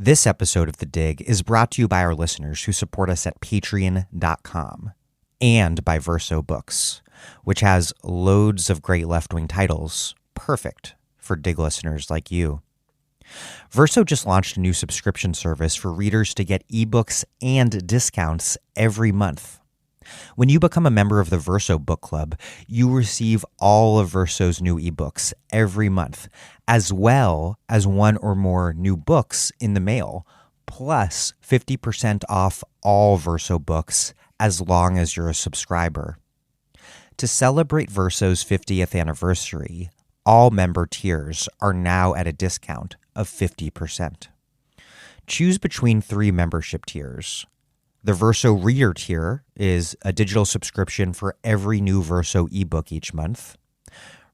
This episode of The Dig is brought to you by our listeners who support us at patreon.com and by Verso Books, which has loads of great left-wing titles, perfect for Dig listeners like you. Verso just launched a new subscription service for readers to get ebooks and discounts every month. When you become a member of the Verso Book Club, you receive all of Verso's new ebooks every month, as well as one or more new books in the mail, plus 50% off all Verso books as long as you're a subscriber. To celebrate Verso's 50th anniversary, all member tiers are now at a discount of 50%. Choose between 3 membership tiers. The Verso Reader tier is a digital subscription for every new Verso ebook each month.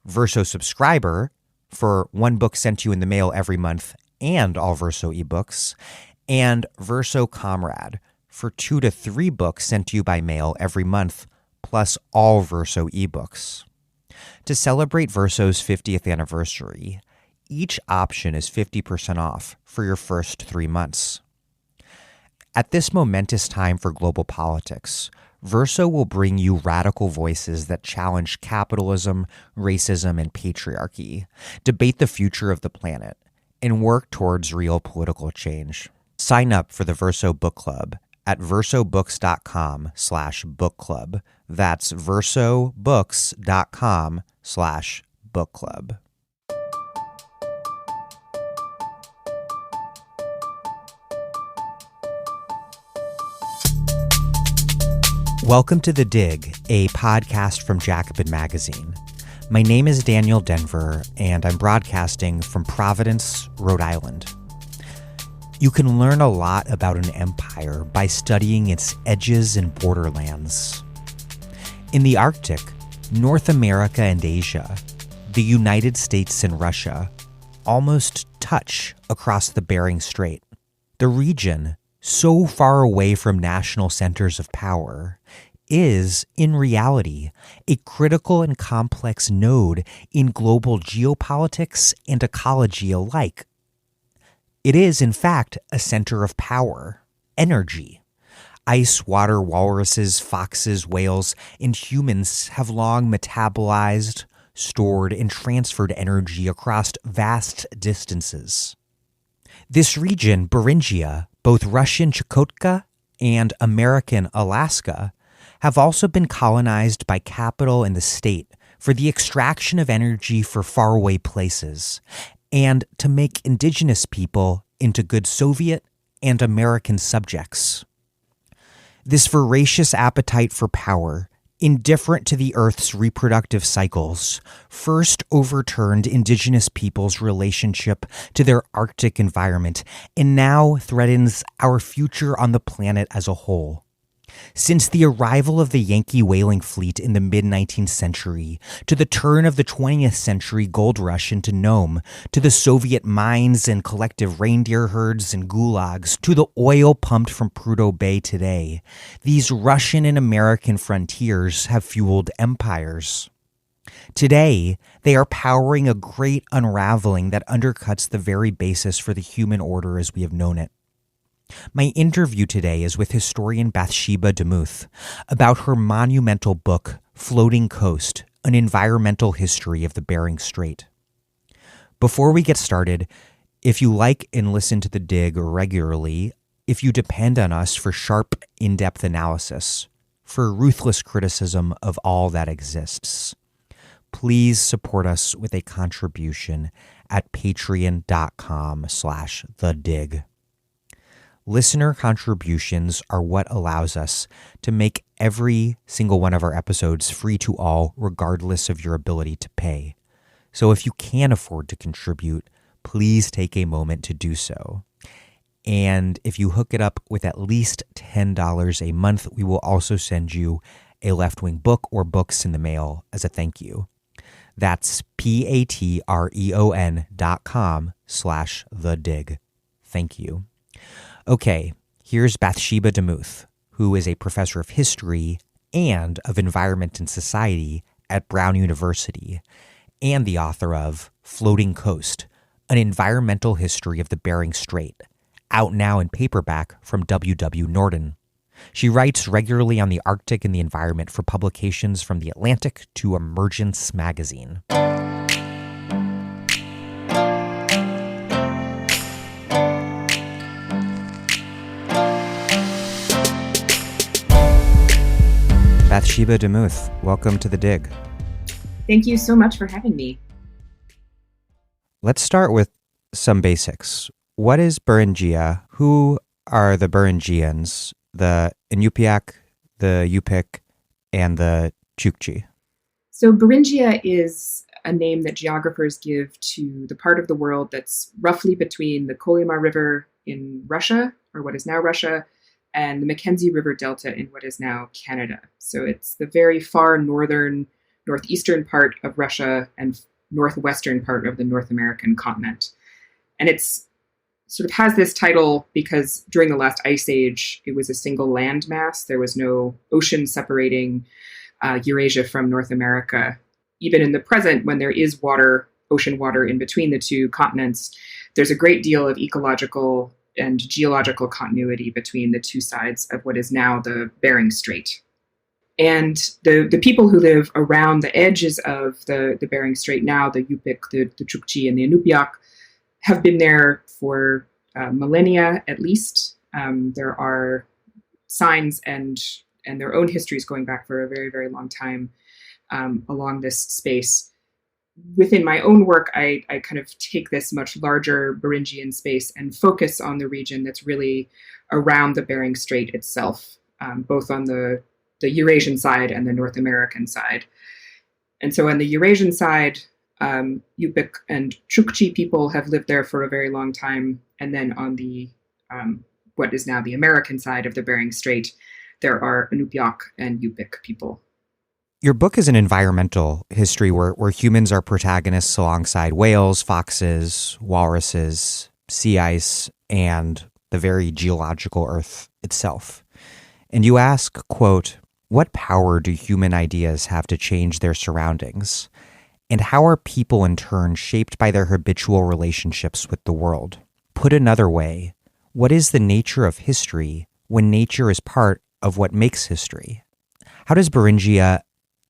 Verso Subscriber for 1 book sent to you in the mail every month and all Verso ebooks. And Verso Comrade for 2 to 3 books sent to you by mail every month, plus all Verso ebooks. To celebrate Verso's 50th anniversary, each option is 50% off for your first 3 months. At this momentous time for global politics, Verso will bring you radical voices that challenge capitalism, racism, and patriarchy, debate the future of the planet, and work towards real political change. Sign up for the Verso Book Club at versobooks.com/book club. That's versobooks.com/book club. Welcome to The Dig, a podcast from Jacobin Magazine. My name is Daniel Denver, and I'm broadcasting from Providence, Rhode Island. You can learn a lot about an empire by studying its edges and borderlands. In the Arctic, North America and Asia, the United States and Russia almost touch across the Bering Strait. The region, so far away from national centers of power, is, in reality, a critical and complex node in global geopolitics and ecology alike. It is, in fact, a center of power, energy. Ice, water, walruses, foxes, whales, and humans have long metabolized, stored, and transferred energy across vast distances. This region, Beringia, both Russian Chukotka and American Alaska, have also been colonized by capital and the state for the extraction of energy for faraway places and to make indigenous people into good Soviet and American subjects. This voracious appetite for power, indifferent to the Earth's reproductive cycles, first overturned indigenous people's relationship to their Arctic environment and now threatens our future on the planet as a whole. Since the arrival of the Yankee whaling fleet in the mid-19th century, to the turn of the 20th century gold rush into Nome, to the Soviet mines and collective reindeer herds and gulags, to the oil pumped from Prudhoe Bay today, these Russian and American frontiers have fueled empires. Today, they are powering a great unraveling that undercuts the very basis for the human order as we have known it. My interview today is with historian Bathsheba Demuth about her monumental book, Floating Coast, An Environmental History of the Bering Strait. Before we get started, if you like and listen to The Dig regularly, if you depend on us for sharp, in-depth analysis, for ruthless criticism of all that exists, please support us with a contribution at patreon.com/thedig. Listener contributions are what allows us to make every single one of our episodes free to all, regardless of your ability to pay. So if you can afford to contribute, please take a moment to do so. And if you hook it up with at least $10 a month, we will also send you a left-wing book or books in the mail as a thank you. That's patreon.com/thedig. Thank you. Okay, here's Bathsheba Demuth, who is a professor of history and of environment and society at Brown University, and the author of Floating Coast, An Environmental History of the Bering Strait, out now in paperback from W. Norton. She writes regularly on the Arctic and the environment for publications from The Atlantic to Emergence magazine. Bathsheba Demuth, welcome to The Dig. Thank you so much for having me. Let's start with some basics. What is Beringia? Who are the Beringians? The Inupiaq, the Yupik, and the Chukchi? So Beringia is a name that geographers give to the part of the world that's roughly between the Kolyma River in Russia, or what is now Russia, and the Mackenzie River Delta in what is now Canada. So it's the very far northeastern part of Russia and northwestern part of the North American continent. And it's sort of has this title because during the last ice age, it was a single land mass. There was no ocean separating Eurasia from North America. Even in the present, when there is ocean water in between the two continents, there's a great deal of ecological and geological continuity between the two sides of what is now the Bering Strait. And the people who live around the edges of the Bering Strait now, the Yupik, the Chukchi, and the Inupiaq, have been there for millennia at least. There are signs and their own histories going back for a very, very long time along this space. Within my own work, I kind of take this much larger Beringian space and focus on the region that's really around the Bering Strait itself, both on the Eurasian side and the North American side. And so on the Eurasian side, Yupik and Chukchi people have lived there for a very long time. And then on the what is now the American side of the Bering Strait, there are Inupiaq and Yupik people. Your book is an environmental history where humans are protagonists alongside whales, foxes, walruses, sea ice, and the very geological Earth itself. And you ask, quote, what power do human ideas have to change their surroundings? And how are people in turn shaped by their habitual relationships with the world? Put another way, what is the nature of history when nature is part of what makes history? How does Beringia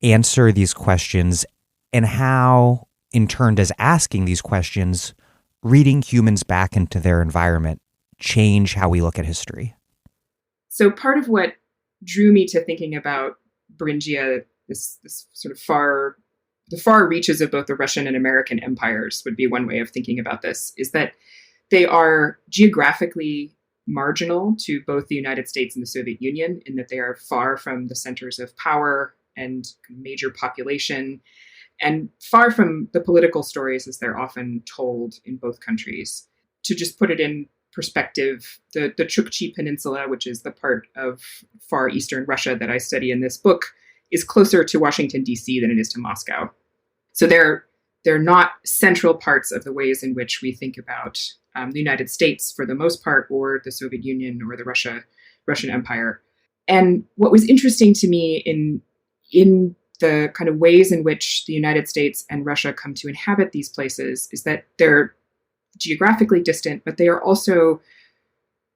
answer these questions, and how, in turn, does asking these questions, reading humans back into their environment, change how we look at history? So part of what drew me to thinking about Beringia, this sort of the far reaches of both the Russian and American empires would be one way of thinking about this, is that they are geographically marginal to both the United States and the Soviet Union in that they are far from the centers of power and major population, and far from the political stories as they're often told in both countries. To just put it in perspective, the Chukchi Peninsula, which is the part of far eastern Russia that I study in this book, is closer to Washington, D.C. than it is to Moscow. So they're not central parts of the ways in which we think about the United States for the most part, or the Soviet Union, or the Russian Empire. And what was interesting to me in the kind of ways in which the United States and Russia come to inhabit these places is that they're geographically distant, but they are also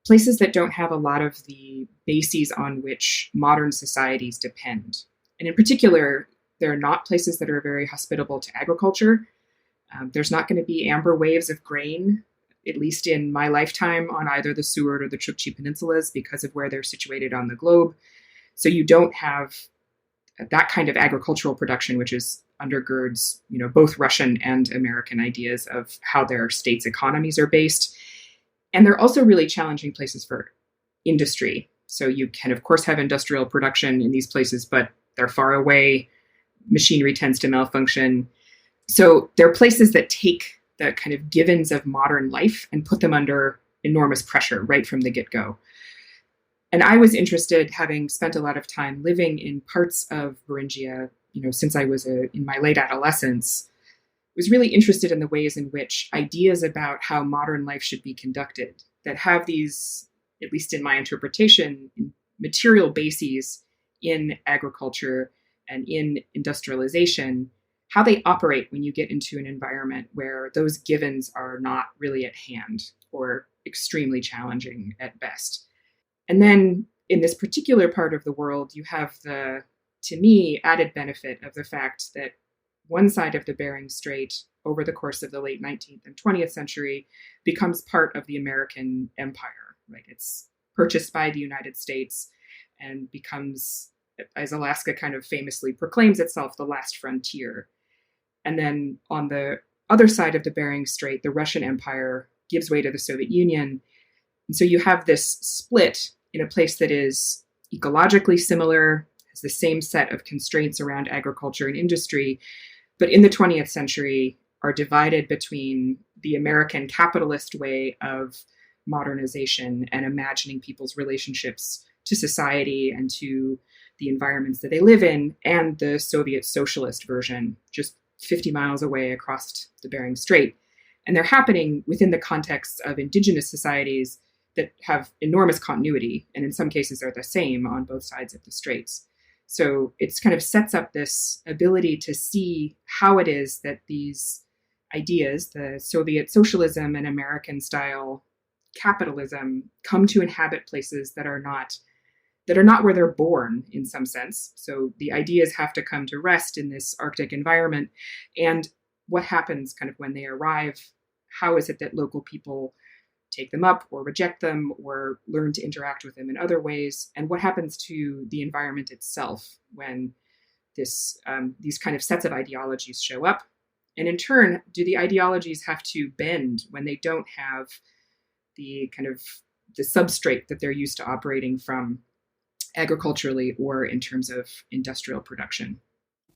places that don't have a lot of the bases on which modern societies depend. And in particular, they're not places that are very hospitable to agriculture. There's not going to be amber waves of grain, at least in my lifetime, on either the Seward or the Chukchi peninsulas because of where they're situated on the globe. So you don't have that kind of agricultural production, which undergirds, both Russian and American ideas of how their states' economies are based. And they're also really challenging places for industry. So you can, of course, have industrial production in these places, but they're far away. Machinery tends to malfunction. So they're places that take the kind of givens of modern life and put them under enormous pressure right from the get-go. And I was interested, having spent a lot of time living in parts of Beringia, since I was in my late adolescence, was really interested in the ways in which ideas about how modern life should be conducted that have these, at least in my interpretation, material bases in agriculture and in industrialization, how they operate when you get into an environment where those givens are not really at hand, or extremely challenging at best. And then in this particular part of the world, you have the, to me, added benefit of the fact that one side of the Bering Strait over the course of the late 19th and 20th century becomes part of the American empire. Right? It's purchased by the United States and becomes, as Alaska kind of famously proclaims itself, the last frontier. And then on the other side of the Bering Strait, the Russian Empire gives way to the Soviet Union. And so you have this split in a place that is ecologically similar, has the same set of constraints around agriculture and industry, but in the 20th century are divided between the American capitalist way of modernization and imagining people's relationships to society and to the environments that they live in, and the Soviet socialist version, just 50 miles away across the Bering Strait. And they're happening within the context of indigenous societies that have enormous continuity, and in some cases are the same on both sides of the straits. So it's kind of sets up this ability to see how it is that these ideas, the Soviet socialism and American style capitalism, come to inhabit places that are not where they're born in some sense. So the ideas have to come to rest in this Arctic environment. And what happens kind of when they arrive? How is it that local people take them up or reject them or learn to interact with them in other ways? And what happens to the environment itself when these kind of sets of ideologies show up? And in turn, do the ideologies have to bend when they don't have the kind of the substrate that they're used to operating from agriculturally or in terms of industrial production?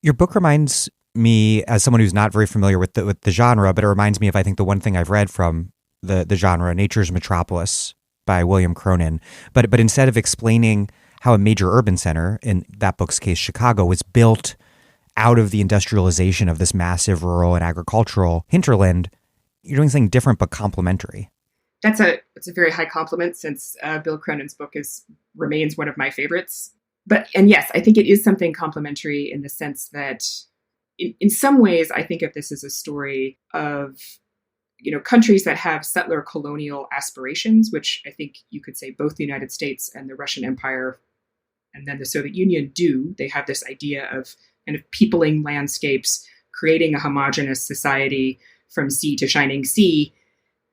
Your book reminds me, as someone who's not very familiar with the genre, but it reminds me of, I think, the one thing I've read from the genre, Nature's Metropolis by William Cronin. But instead of explaining how a major urban center, in that book's case, Chicago, was built out of the industrialization of this massive rural and agricultural hinterland, you're doing something different but complementary. It's a very high compliment, since Bill Cronin's book remains one of my favorites. And yes, I think it is something complementary in the sense that in some ways, I think of this as a story of, countries that have settler colonial aspirations, which I think you could say both the United States and the Russian Empire and then the Soviet Union do. They have this idea of kind of peopling landscapes, creating a homogeneous society from sea to shining sea.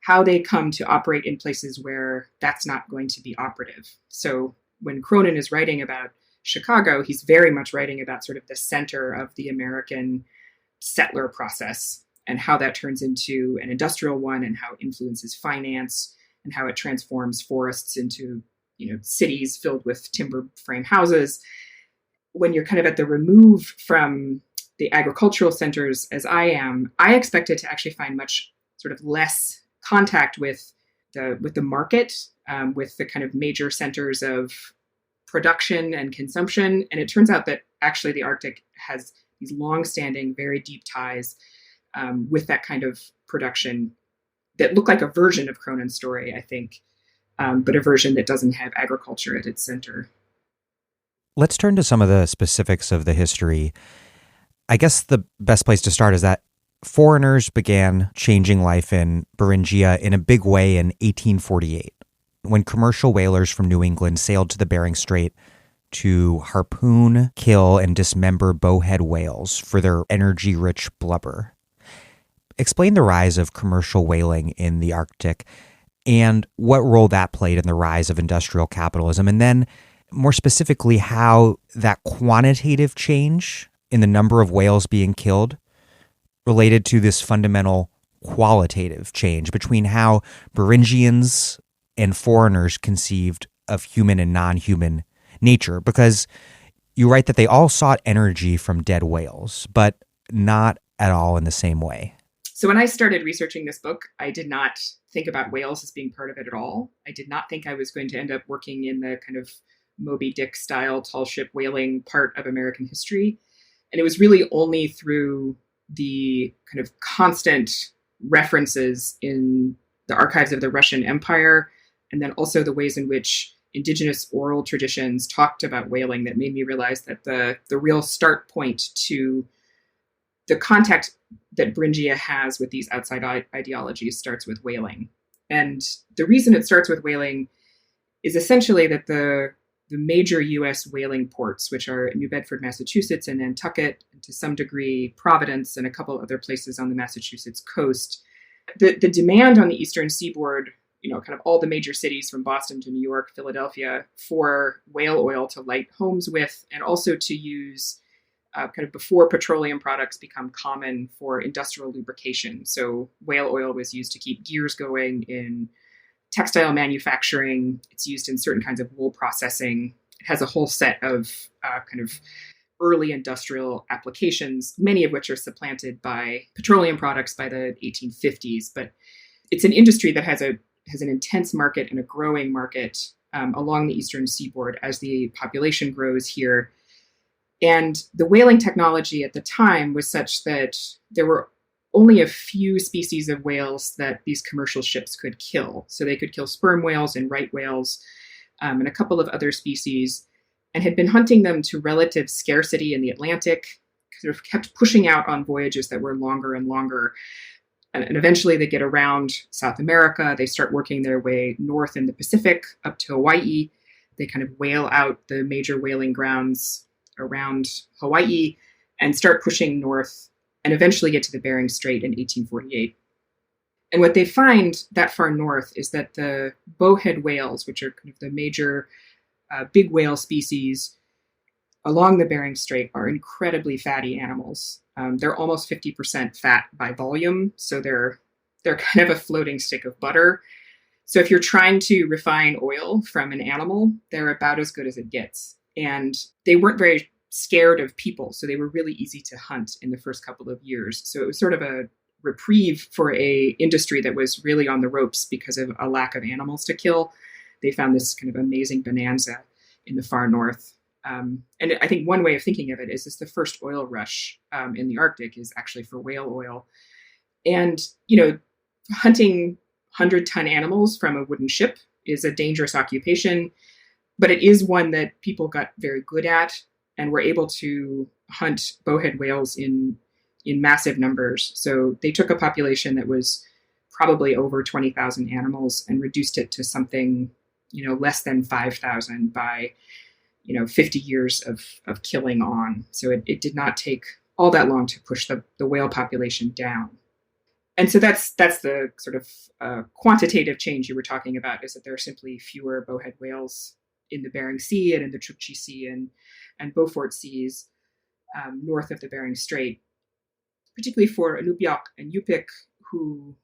How they come to operate in places where that's not going to be operative. So when Cronin is writing about Chicago, he's very much writing about sort of the center of the American settler process and how that turns into an industrial one and how it influences finance and how it transforms forests into, cities filled with timber frame houses. When you're kind of at the remove from the agricultural centers, as I am, I expected to actually find much sort of less contact with the market, with the kind of major centers of production and consumption. And it turns out that actually the Arctic has these long-standing, very deep ties with that kind of production that look like a version of Cronin's story, I think, but a version that doesn't have agriculture at its center. Let's turn to some of the specifics of the history. I guess the best place to start is that foreigners began changing life in Beringia in a big way in 1848, when commercial whalers from New England sailed to the Bering Strait to harpoon, kill, and dismember bowhead whales for their energy-rich blubber. Explain the rise of commercial whaling in the Arctic and what role that played in the rise of industrial capitalism, and then more specifically how that quantitative change in the number of whales being killed related to this fundamental qualitative change between how Beringians and foreigners conceived of human and non-human nature. Because you write that they all sought energy from dead whales, but not at all in the same way. So when I started researching this book, I did not think about whales as being part of it at all. I did not think I was going to end up working in the kind of Moby Dick style tall ship whaling part of American history. And it was really only through the kind of constant references in the archives of the Russian Empire, and then also the ways in which indigenous oral traditions talked about whaling, that made me realize that the real start point to the contact that Beringia has with these outside ideologies starts with whaling. And the reason it starts with whaling is essentially that the major U.S. whaling ports, which are New Bedford, Massachusetts, and Nantucket, and to some degree Providence, and a couple other places on the Massachusetts coast, the demand on the eastern seaboard, kind of all the major cities from Boston to New York, Philadelphia, for whale oil to light homes with, and also to use kind of before petroleum products become common for industrial lubrication. So whale oil was used to keep gears going in textile manufacturing. It's used in certain kinds of wool processing. It has a whole set of kind of early industrial applications, many of which are supplanted by petroleum products by the 1850s. But it's an industry that has an intense market and a growing market along the eastern seaboard as the population grows here. And the whaling technology at the time was such that there were only a few species of whales that these commercial ships could kill. So they could kill sperm whales and right whales and a couple of other species, and had been hunting them to relative scarcity in the Atlantic, sort of kept pushing out on voyages that were longer and longer. And eventually they get around South America. They start working their way north in the Pacific up to Hawaii. They kind of whale out the major whaling grounds around Hawaii and start pushing north and eventually get to the Bering Strait in 1848. And what they find that far north is that the bowhead whales, which are kind of the major big whale species along the Bering Strait, are incredibly fatty animals. They're almost 50% fat by volume, so they're kind of a floating stick of butter. So if you're trying to refine oil from an animal, they're about as good as it gets. And they weren't very scared of people, so they were really easy to hunt in the first couple of years. So it was sort of a reprieve for a industry that was really on the ropes because of a lack of animals to kill. They found this kind of amazing bonanza in the far north. And I think one way of thinking of it is the first oil rush in the Arctic is actually for whale oil. And, hunting 100-ton animals from a wooden ship is a dangerous occupation, but it is one that people got very good at and were able to hunt bowhead whales in massive numbers. So they took a population that was probably over 20,000 animals and reduced it to something, less than 5,000 by 50 years of killing on. So it did not take all that long to push the whale population down. And so that's the sort of quantitative change you were talking about, is that there are simply fewer bowhead whales in the Bering Sea and in the Chukchi Sea and Beaufort Seas north of the Bering Strait, particularly for Inupiaq and Yupik, who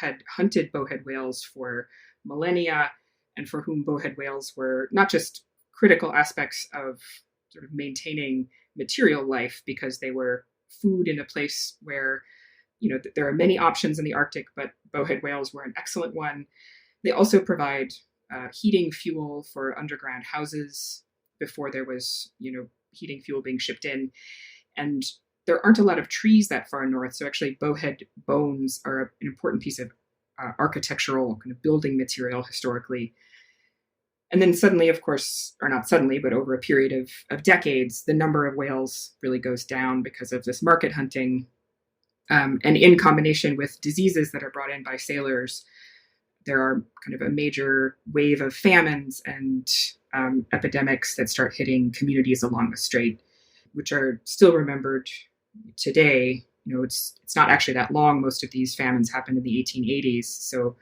had hunted bowhead whales for millennia and for whom bowhead whales were not just critical aspects of sort of maintaining material life because they were food in a place where, there are many options in the Arctic, but bowhead whales were an excellent one. They also provide heating fuel for underground houses before there was, heating fuel being shipped in. And there aren't a lot of trees that far north. So actually bowhead bones are an important piece of architectural kind of building material historically. And then suddenly, of course, or not suddenly, but over a period of decades, the number of whales really goes down because of this market hunting. And in combination with diseases that are brought in by sailors, there are kind of a major wave of famines and epidemics that start hitting communities along the strait, which are still remembered today. It's not actually that long. Most of these famines happened in the 1880s. So,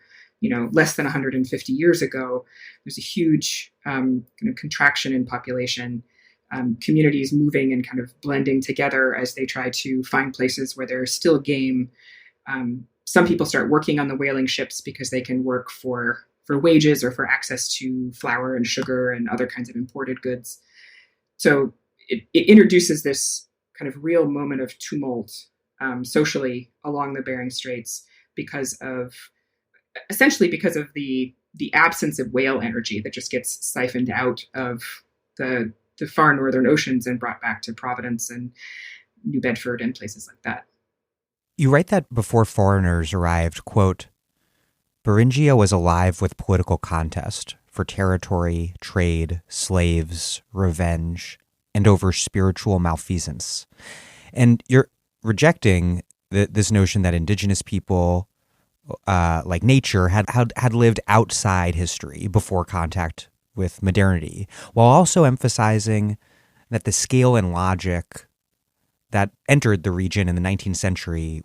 less than 150 years ago, there's a huge kind of contraction in population, communities moving and kind of blending together as they try to find places where there's still game. Some people start working on the whaling ships because they can work for wages or for access to flour and sugar and other kinds of imported goods. So it introduces this kind of real moment of tumult socially along the Bering Straits essentially because of the absence of whale energy that just gets siphoned out of the far northern oceans and brought back to Providence and New Bedford and places like that. You write that before foreigners arrived, quote, Beringia was alive with political contest for territory, trade, slaves, revenge, and over spiritual malfeasance. And you're rejecting this notion that indigenous people like nature, had lived outside history before contact with modernity, while also emphasizing that the scale and logic that entered the region in the 19th century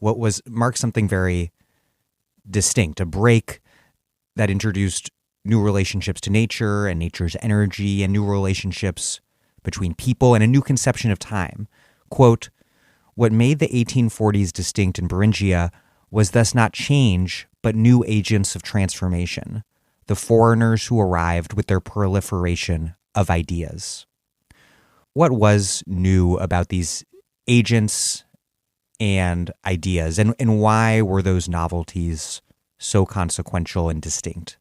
marked something very distinct, a break that introduced new relationships to nature and nature's energy and new relationships between people and a new conception of time. Quote, "What made the 1840s distinct in Beringia was thus not change, but new agents of transformation, the foreigners who arrived with their proliferation of ideas." What was new about these agents and ideas, and why were those novelties so consequential and distinct?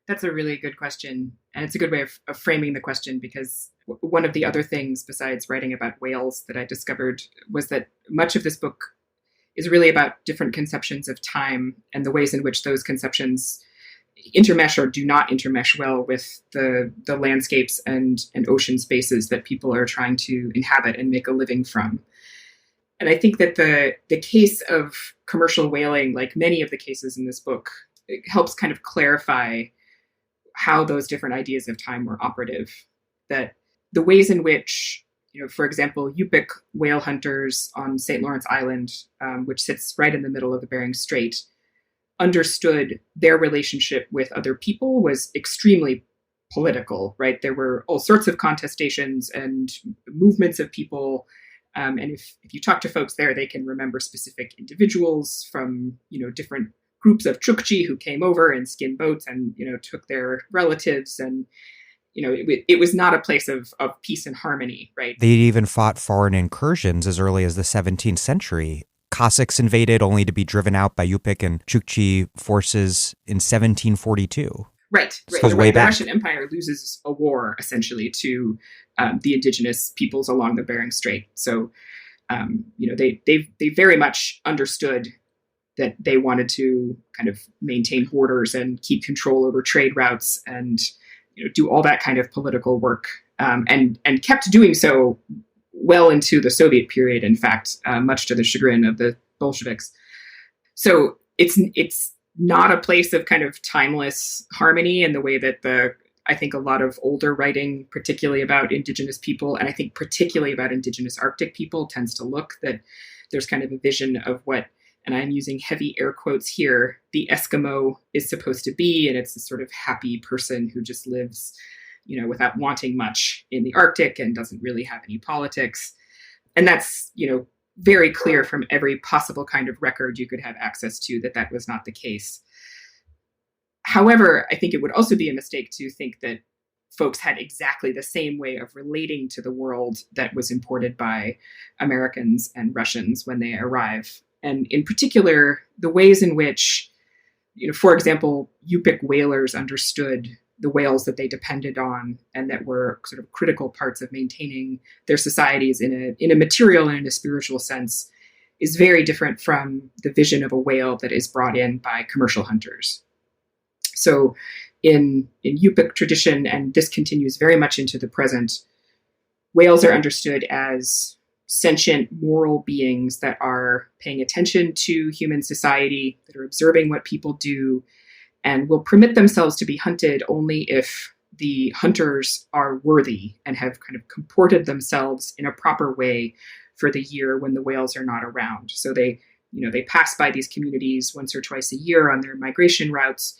That's a really good question. And it's a good way of framing the question, because one of the other things besides writing about whales that I discovered was that much of this book is really about different conceptions of time and the ways in which those conceptions intermesh or do not intermesh well with the landscapes and ocean spaces that people are trying to inhabit and make a living from. And I think that the case of commercial whaling, like many of the cases in this book, it helps kind of clarify how those different ideas of time were operative. That the ways in which, for example, Yupik whale hunters on St. Lawrence Island, which sits right in the middle of the Bering Strait, understood their relationship with other people was extremely political, right? There were all sorts of contestations and movements of people. And if you talk to folks there, they can remember specific individuals from, different groups of Chukchi who came over and skinned boats and, took their relatives. And, it was not a place of peace and harmony, right? They even fought foreign incursions as early as the 17th century. Cossacks invaded only to be driven out by Yupik and Chukchi forces in 1742. Right. Goes way back. The Russian Empire loses a war, essentially, to the indigenous peoples along the Bering Strait. So, they very much understood that they wanted to kind of maintain borders and keep control over trade routes and, do all that kind of political work, and kept doing so well into the Soviet period, in fact, much to the chagrin of the Bolsheviks. So it's not a place of kind of timeless harmony in the way that I think a lot of older writing, particularly about indigenous people, and I think particularly about indigenous Arctic people, tends to look, that there's kind of a vision of what, and I'm using heavy air quotes here, the Eskimo is supposed to be. And it's this sort of happy person who just lives, without wanting much in the Arctic and doesn't really have any politics. And that's, very clear from every possible kind of record you could have access to that was not the case. However, I think it would also be a mistake to think that folks had exactly the same way of relating to the world that was imported by Americans and Russians when they arrive. And in particular, the ways in which, for example, Yupik whalers understood the whales that they depended on and that were sort of critical parts of maintaining their societies in a material and in a spiritual sense is very different from the vision of a whale that is brought in by commercial hunters. So in Yupik tradition, and this continues very much into the present, whales are understood as sentient moral beings that are paying attention to human society, that are observing what people do, and will permit themselves to be hunted only if the hunters are worthy and have kind of comported themselves in a proper way for the year when the whales are not around. So they pass by these communities once or twice a year on their migration routes.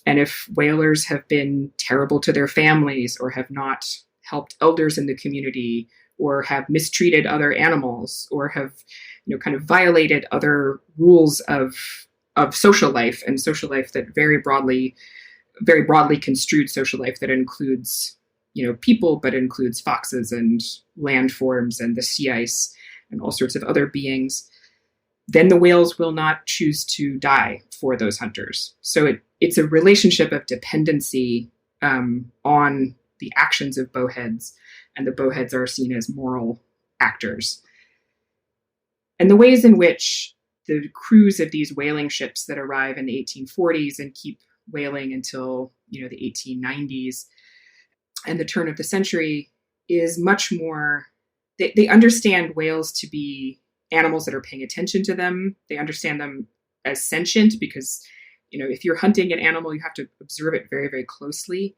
And if whalers have been terrible to their families or have not helped elders in the community or have mistreated other animals or have, kind of violated other rules of social life, and social life that very broadly construed social life that includes, people, but includes foxes and landforms and the sea ice and all sorts of other beings, then the whales will not choose to die for those hunters. So it's a relationship of dependency on the actions of bowheads, and the bowheads are seen as moral actors. And the ways in which the crews of these whaling ships that arrive in the 1840s and keep whaling until, the 1890s and the turn of the century is much more, they understand whales to be animals that are paying attention to them. They understand them as sentient because, if you're hunting an animal, you have to observe it very, very closely.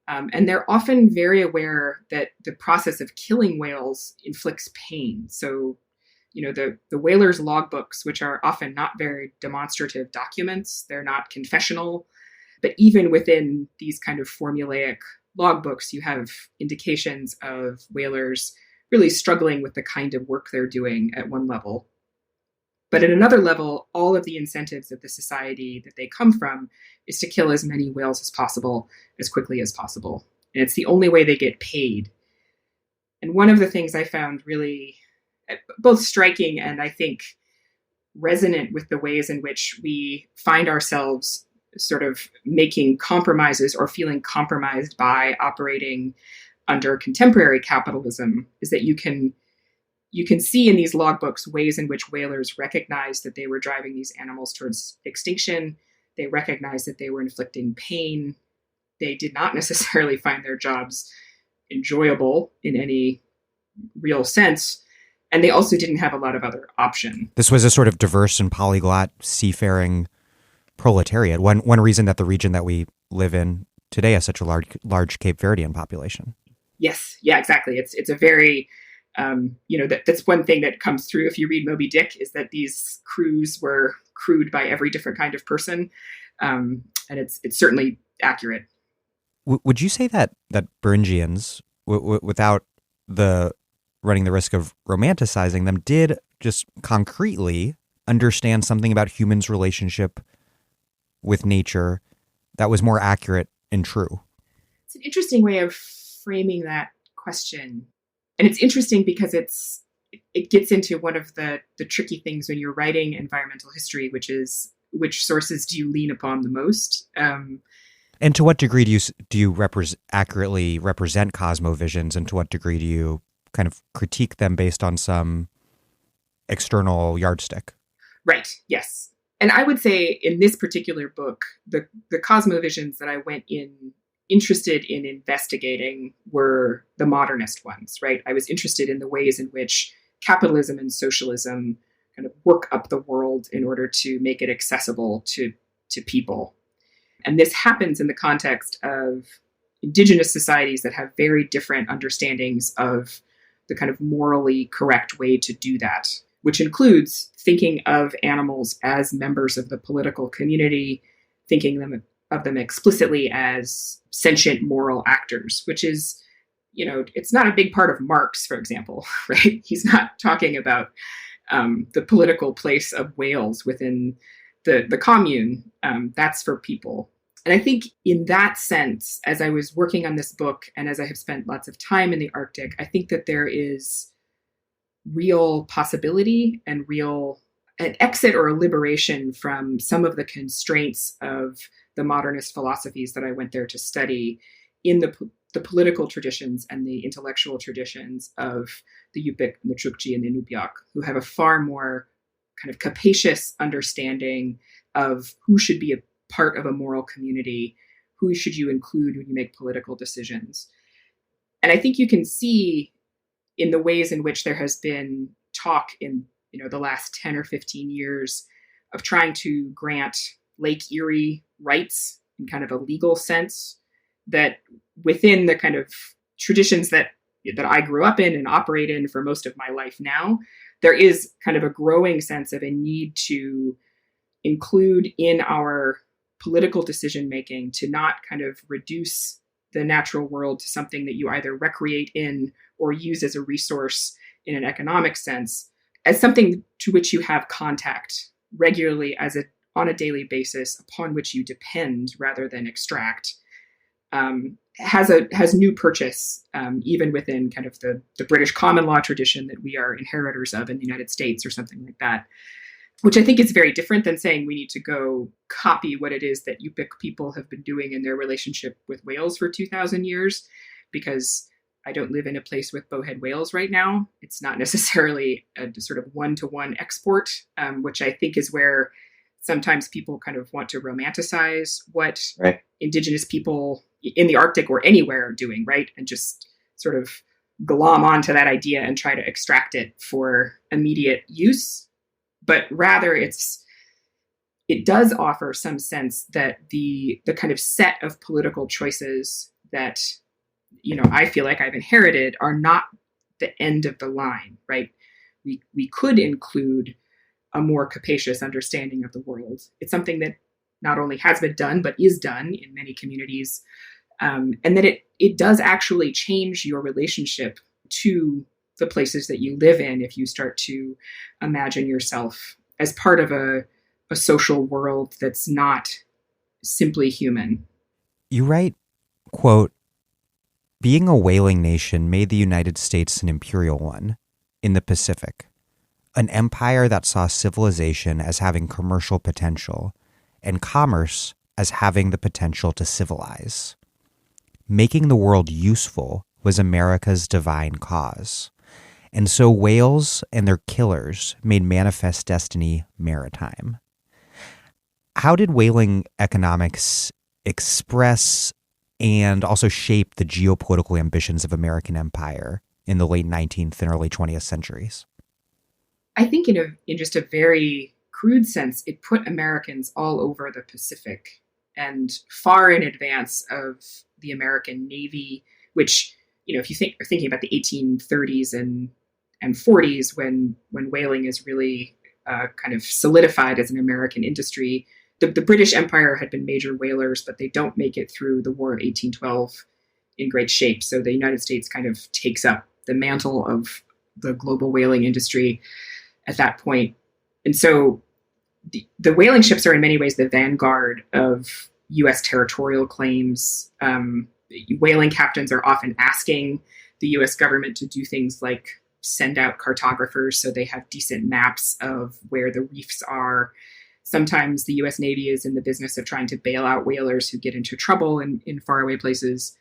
And they're often very aware that the process of killing whales inflicts pain. So, the whalers' logbooks, which are often not very demonstrative documents, they're not confessional. But even within these kind of formulaic logbooks, you have indications of whalers really struggling with the kind of work they're doing at one level. But at another level, all of the incentives of the society that they come from is to kill as many whales as possible, as quickly as possible. And it's the only way they get paid. And one of the things I found really both striking and I think resonant with the ways in which we find ourselves sort of making compromises or feeling compromised by operating under contemporary capitalism is that you can see in these logbooks ways in which whalers recognized that they were driving these animals towards extinction. They recognized that they were inflicting pain. They did not necessarily find their jobs enjoyable in any real sense. And they also didn't have a lot of other option. This was a sort of diverse and polyglot seafaring proletariat. One reason that the region that we live in today has such a large Cape Verdean population. Yes, yeah, exactly. It's a very, that's one thing that comes through if you read Moby Dick is that these crews were crewed by every different kind of person. And it's certainly accurate. Would you say that Beringians, without running the risk of romanticizing them, did just concretely understand something about humans' relationship with nature that was more accurate and true? It's an interesting way of framing that question. And it's interesting because it gets into one of the tricky things when you're writing environmental history, which is which sources do you lean upon the most? And to what degree do you accurately represent cosmovisions, and to what degree do you kind of critique them based on some external yardstick? Right. Yes. And I would say in this particular book, the cosmovisions that I went interested in investigating were the modernist ones, right? I was interested in the ways in which capitalism and socialism kind of work up the world in order to make it accessible to people. And this happens in the context of indigenous societies that have very different understandings of the kind of morally correct way to do that, which includes thinking of animals as members of the political community, thinking of them explicitly as sentient moral actors, which is, it's not a big part of Marx, for example, right? He's not talking about the political place of whales within the commune. That's for people. And I think in that sense, as I was working on this book and as I have spent lots of time in the Arctic, I think that there is real possibility and an exit or a liberation from some of the constraints of the modernist philosophies that I went there to study in the political traditions and the intellectual traditions of the Yupik, and the Chukchi, and the Inupiaq, who have a far more kind of capacious understanding of who should be a part of a moral community, who should you include when you make political decisions. And I think you can see in the ways in which there has been talk in the last 10 or 15 years of trying to grant Lake Erie rights in kind of a legal sense, that within the kind of traditions that I grew up in and operate in for most of my life now, there is kind of a growing sense of a need to include in our political decision-making to not kind of reduce the natural world to something that you either recreate in or use as a resource in an economic sense, as something to which you have contact regularly on a daily basis, upon which you depend rather than extract, has new purchase, even within kind of the British common law tradition that we are inheritors of in the United States or something like that, which I think is very different than saying we need to go copy what it is that Yupik people have been doing in their relationship with whales for 2,000 years, because I don't live in a place with bowhead whales right now. It's not necessarily a sort of one-to-one export, which I think is where sometimes people kind of want to romanticize what Indigenous people in the Arctic or anywhere are doing, right? And just sort of glom onto that idea and try to extract it for immediate use. But rather, it's it does offer some sense that the kind of set of political choices that, I feel like I've inherited are not the end of the line, right? We could include a more capacious understanding of the world. It's something that not only has been done, but is done in many communities. And that it does actually change your relationship to the places that you live in if you start to imagine yourself as part of a social world that's not simply human. You write, quote, "Being a whaling nation made the United States an imperial one in the Pacific, an empire that saw civilization as having commercial potential and commerce as having the potential to civilize. Making the world useful was America's divine cause. And so whales and their killers made manifest destiny maritime." How did whaling economics express and also shape the geopolitical ambitions of American empire in the late 19th and early 20th centuries? I think in just a very crude sense, it put Americans all over the Pacific and far in advance of the American Navy, which, if you are thinking about the 1830s and 40s when whaling is really kind of solidified as an American industry. The British Empire had been major whalers, but they don't make it through the War of 1812 in great shape. So the United States kind of takes up the mantle of the global whaling industry at that point. And so the whaling ships are in many ways the vanguard of U.S. territorial claims. Whaling captains are often asking the U.S. government to do things like send out cartographers so they have decent maps of where the reefs are. Sometimes the U.S. Navy is in the business of trying to bail out whalers who get into trouble in faraway places.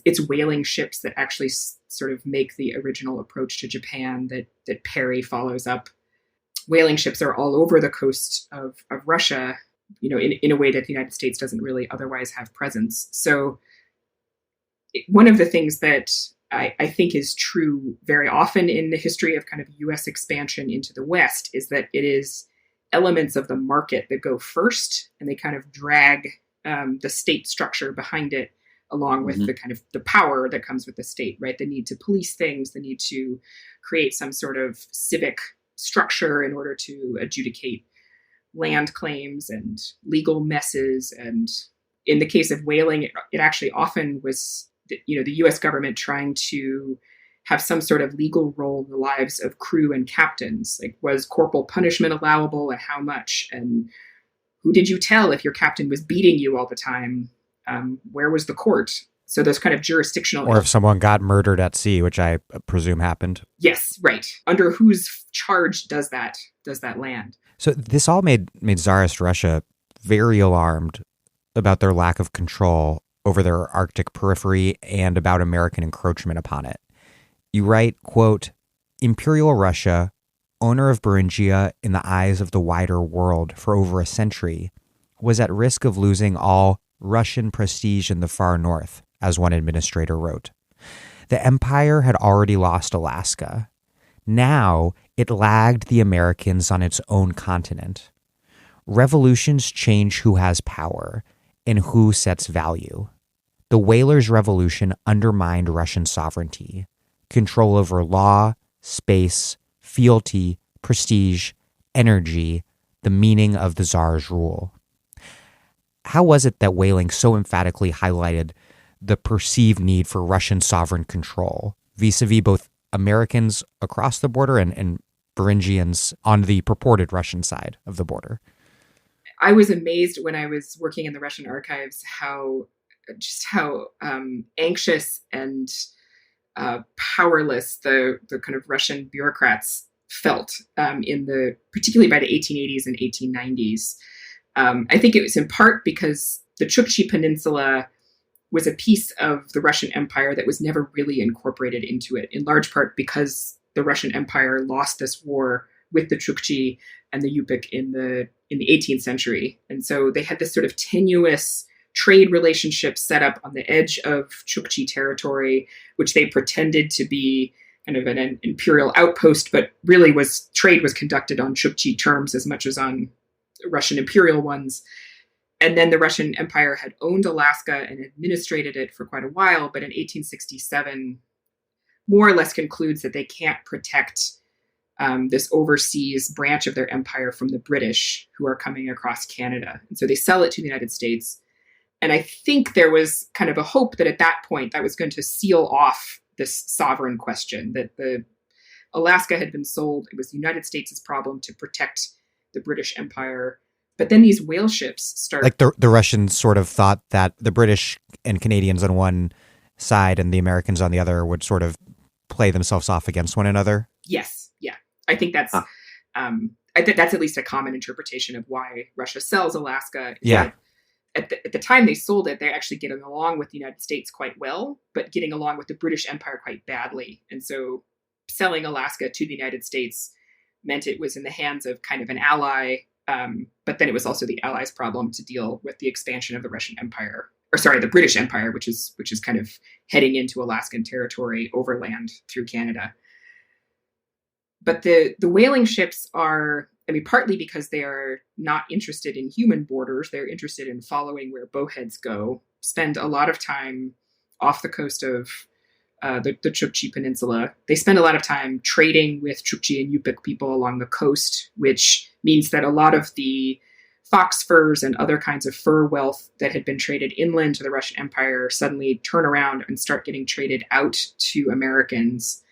It's whaling ships that actually sort of make the original approach to Japan that Perry follows up. Whaling ships are all over the coast of Russia, in a way that the United States doesn't really otherwise have presence. So one of the things that I think is true very often in the history of kind of U.S. expansion into the West is that it is elements of the market that go first, and they kind of drag the state structure behind it, along with the kind of the power that comes with the state, right? The need to police things, the need to create some sort of civic structure in order to adjudicate land claims and legal messes. And in the case of whaling, it actually often was, the U.S. government trying to have some sort of legal role in the lives of crew and captains. Like, was corporal punishment allowable and how much? And who did you tell if your captain was beating you all the time? Where was the court? So those kind of jurisdictional... Or if someone got murdered at sea, which I presume happened. Yes, right. Under whose charge does that land? So this all made Tsarist Russia very alarmed about their lack of control over their Arctic periphery and about American encroachment upon it. You write, quote, "Imperial Russia, owner of Beringia in the eyes of the wider world for over a century, was at risk of losing all Russian prestige in the far north," as one administrator wrote. The empire had already lost Alaska. Now it lagged the Americans on its own continent. Revolutions change who has power and who sets value. The Whalers' Revolution undermined Russian sovereignty, control over law, space, fealty, prestige, energy, the meaning of the Tsar's rule. How was it that whaling so emphatically highlighted the perceived need for Russian sovereign control vis-a-vis both Americans across the border and Beringians on the purported Russian side of the border? I was amazed when I was working in the Russian archives how anxious and powerless the kind of Russian bureaucrats felt particularly by the 1880s and 1890s. I think it was in part because the Chukchi Peninsula was a piece of the Russian Empire that was never really incorporated into it, in large part because the Russian Empire lost this war with the Chukchi and the Yupik in the 18th century. And so they had this sort of tenuous trade relationship set up on the edge of Chukchi territory, which they pretended to be kind of an imperial outpost, but really trade was conducted on Chukchi terms as much as on Russian imperial ones. And then the Russian Empire had owned Alaska and administrated it for quite a while, but in 1867, more or less concludes that they can't protect this overseas branch of their empire from the British who are coming across Canada. And so they sell it to the United States. And I think there was kind of a hope that at that point that was going to seal off this sovereign question, that the Alaska had been sold. It was the United States' problem to protect the British Empire. But then these whale ships start... Like the Russians sort of thought that the British and Canadians on one side and the Americans on the other would sort of play themselves off against one another. Yes. Yeah. I think that's... I think that's at least a common interpretation of why Russia sells Alaska. Yeah. At the time they sold it, they're actually getting along with the United States quite well, but getting along with the British Empire quite badly. And so selling Alaska to the United States meant it was in the hands of kind of an ally, but then it was also the Allies' problem to deal with the expansion of the Russian Empire, the British Empire, which is kind of heading into Alaskan territory overland through Canada. But the whaling ships are, partly because they are not interested in human borders. They're interested in following where bowheads go, spend a lot of time off the coast of the Chukchi Peninsula. They spend a lot of time trading with Chukchi and Yupik people along the coast, which means that a lot of the fox furs and other kinds of fur wealth that had been traded inland to the Russian Empire suddenly turn around and start getting traded out to Americans.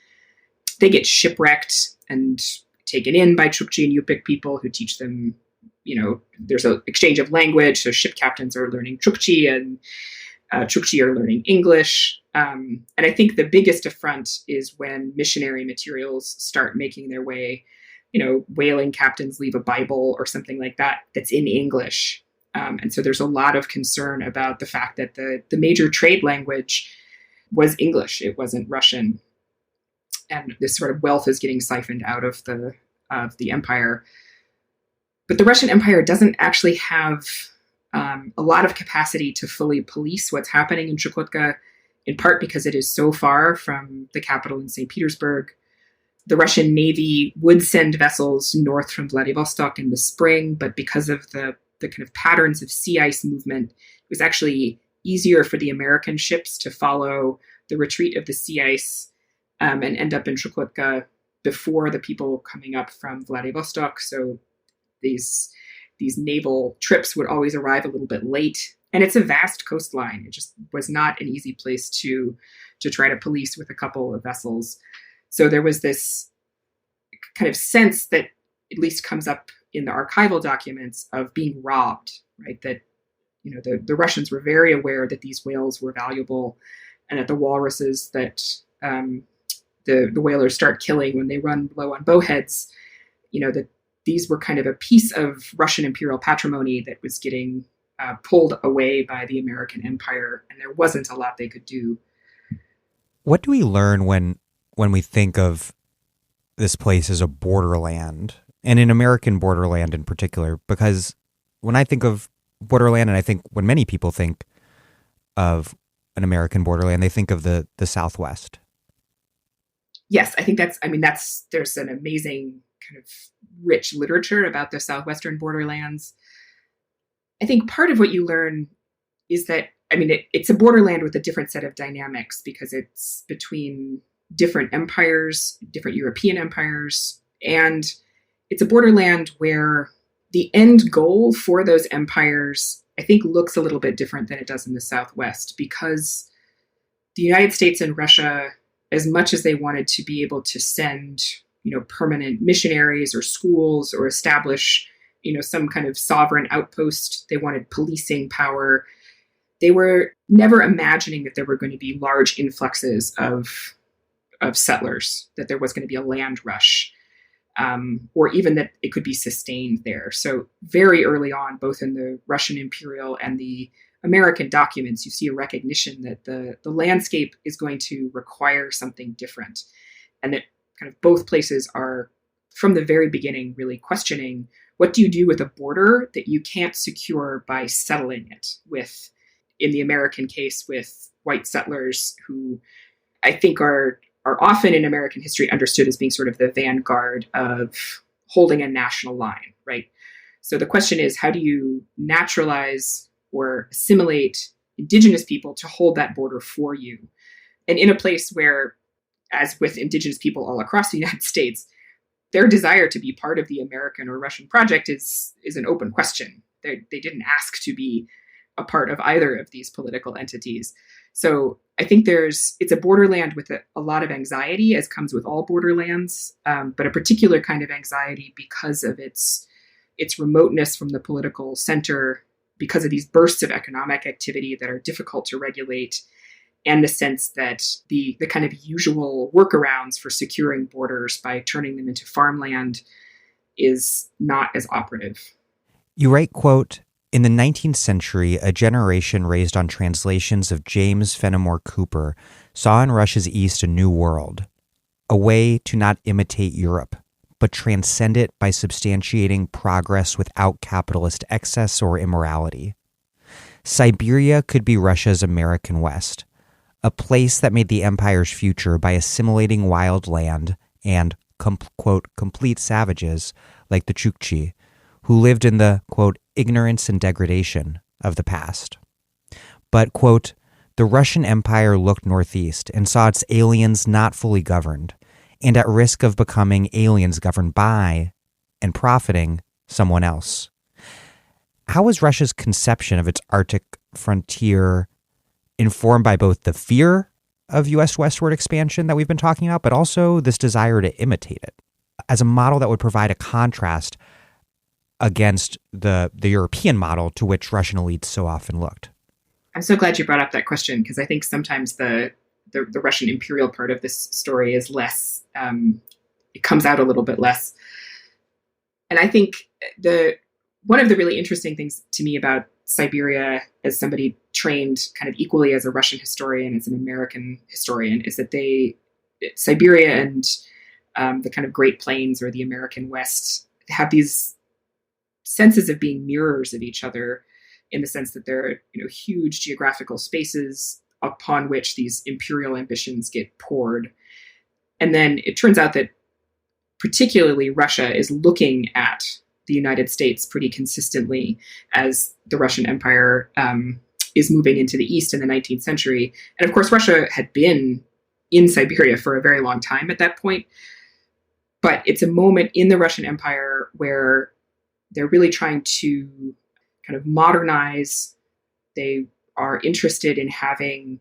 They get shipwrecked and taken in by Chukchi and Yupik people who teach them, there's an exchange of language. So ship captains are learning Chukchi and Chukchi are learning English. And I think the biggest affront is when missionary materials start making their way, whaling captains leave a Bible or something like that that's in English. And so there's a lot of concern about the fact that the major trade language was English. It wasn't Russian. And this sort of wealth is getting siphoned out of the empire. But the Russian Empire doesn't actually have a lot of capacity to fully police what's happening in Chukotka, in part because it is so far from the capital in St. Petersburg. The Russian Navy would send vessels north from Vladivostok in the spring, but because of the kind of patterns of sea ice movement, it was actually easier for the American ships to follow the retreat of the sea ice and end up in Chukotka before the people coming up from Vladivostok. So these naval trips would always arrive a little bit late. And it's a vast coastline. It just was not an easy place to try to police with a couple of vessels. So there was this kind of sense that at least comes up in the archival documents of being robbed, right? That, the Russians were very aware that these whales were valuable and that the walruses that the whalers start killing when they run low on bowheads, that these were kind of a piece of Russian imperial patrimony that was getting pulled away by the American Empire, and there wasn't a lot they could do. What do we learn when we think of this place as a borderland, and an American borderland in particular? Because when I think of borderland, and I think when many people think of an American borderland, they think of the Southwest. Yes, I think there's an amazing kind of rich literature about the Southwestern borderlands. I think part of what you learn is that, it's a borderland with a different set of dynamics because it's between different empires, different European empires, and it's a borderland where the end goal for those empires, I think, looks a little bit different than it does in the Southwest, because the United States and Russia, as much as they wanted to be able to send, permanent missionaries or schools or establish, some kind of sovereign outpost, they wanted policing power. They were never imagining that there were going to be large influxes of settlers, that there was going to be a land rush, or even that it could be sustained there. So very early on, both in the Russian imperial and the American documents, you see a recognition that the landscape is going to require something different, and that kind of both places are, from the very beginning, really questioning, what do you do with a border that you can't secure by settling it with, in the American case, with white settlers who I think are often in American history understood as being sort of the vanguard of holding a national line, right? So the question is, how do you naturalize or assimilate Indigenous people to hold that border for you? And in a place where, as with Indigenous people all across the United States, their desire to be part of the American or Russian project is an open question. They didn't ask to be a part of either of these political entities. So I think it's a borderland with a lot of anxiety, as comes with all borderlands, but a particular kind of anxiety because of its remoteness from the political center, because of these bursts of economic activity that are difficult to regulate, and the sense that the kind of usual workarounds for securing borders by turning them into farmland is not as operative. You write, quote, "In the 19th century, a generation raised on translations of James Fenimore Cooper saw in Russia's east a new world, a way to not imitate Europe, but transcend it by substantiating progress without capitalist excess or immorality. Siberia could be Russia's American West, a place that made the empire's future by assimilating wild land and, quote, complete savages like the Chukchi, who lived in the, quote, ignorance and degradation of the past. But, quote, the Russian Empire looked northeast and saw its aliens not fully governed and at risk of becoming aliens governed by and profiting someone else. How was Russia's conception of its Arctic frontier informed by both the fear of U.S. westward expansion that we've been talking about, but also this desire to imitate it as a model that would provide a contrast against the European model to which Russian elites so often looked? I'm so glad you brought up that question, because I think sometimes the Russian imperial part of this story is less, it comes out a little bit less. And I think one of the really interesting things to me about Siberia, as somebody trained kind of equally as a Russian historian, as an American historian, is that Siberia and the kind of Great Plains or the American West have these senses of being mirrors of each other, in the sense that they're, huge geographical spaces upon which these imperial ambitions get poured. And then it turns out that particularly Russia is looking at the United States pretty consistently as the Russian Empire is moving into the East in the 19th century. And of course, Russia had been in Siberia for a very long time at that point. But it's a moment in the Russian Empire where they're really trying to kind of modernize. They are interested in having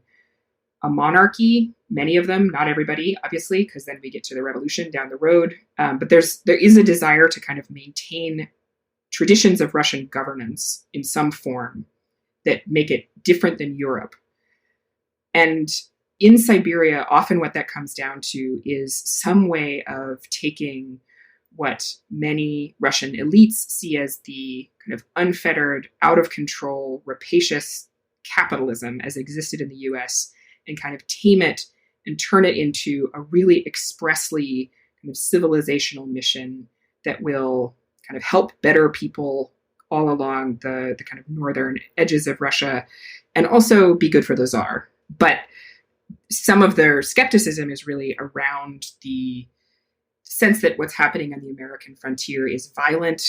a monarchy, many of them, not everybody, obviously, because then we get to the revolution down the road. But there is a desire to kind of maintain traditions of Russian governance in some form that make it different than Europe. And in Siberia, often what that comes down to is some way of taking what many Russian elites see as the kind of unfettered, out of control, rapacious capitalism as existed in the US, and kind of tame it and turn it into a really expressly kind of civilizational mission that will kind of help better people all along the kind of northern edges of Russia, and also be good for the Tsar. But some of their skepticism is really around the sense that what's happening on the American frontier is violent.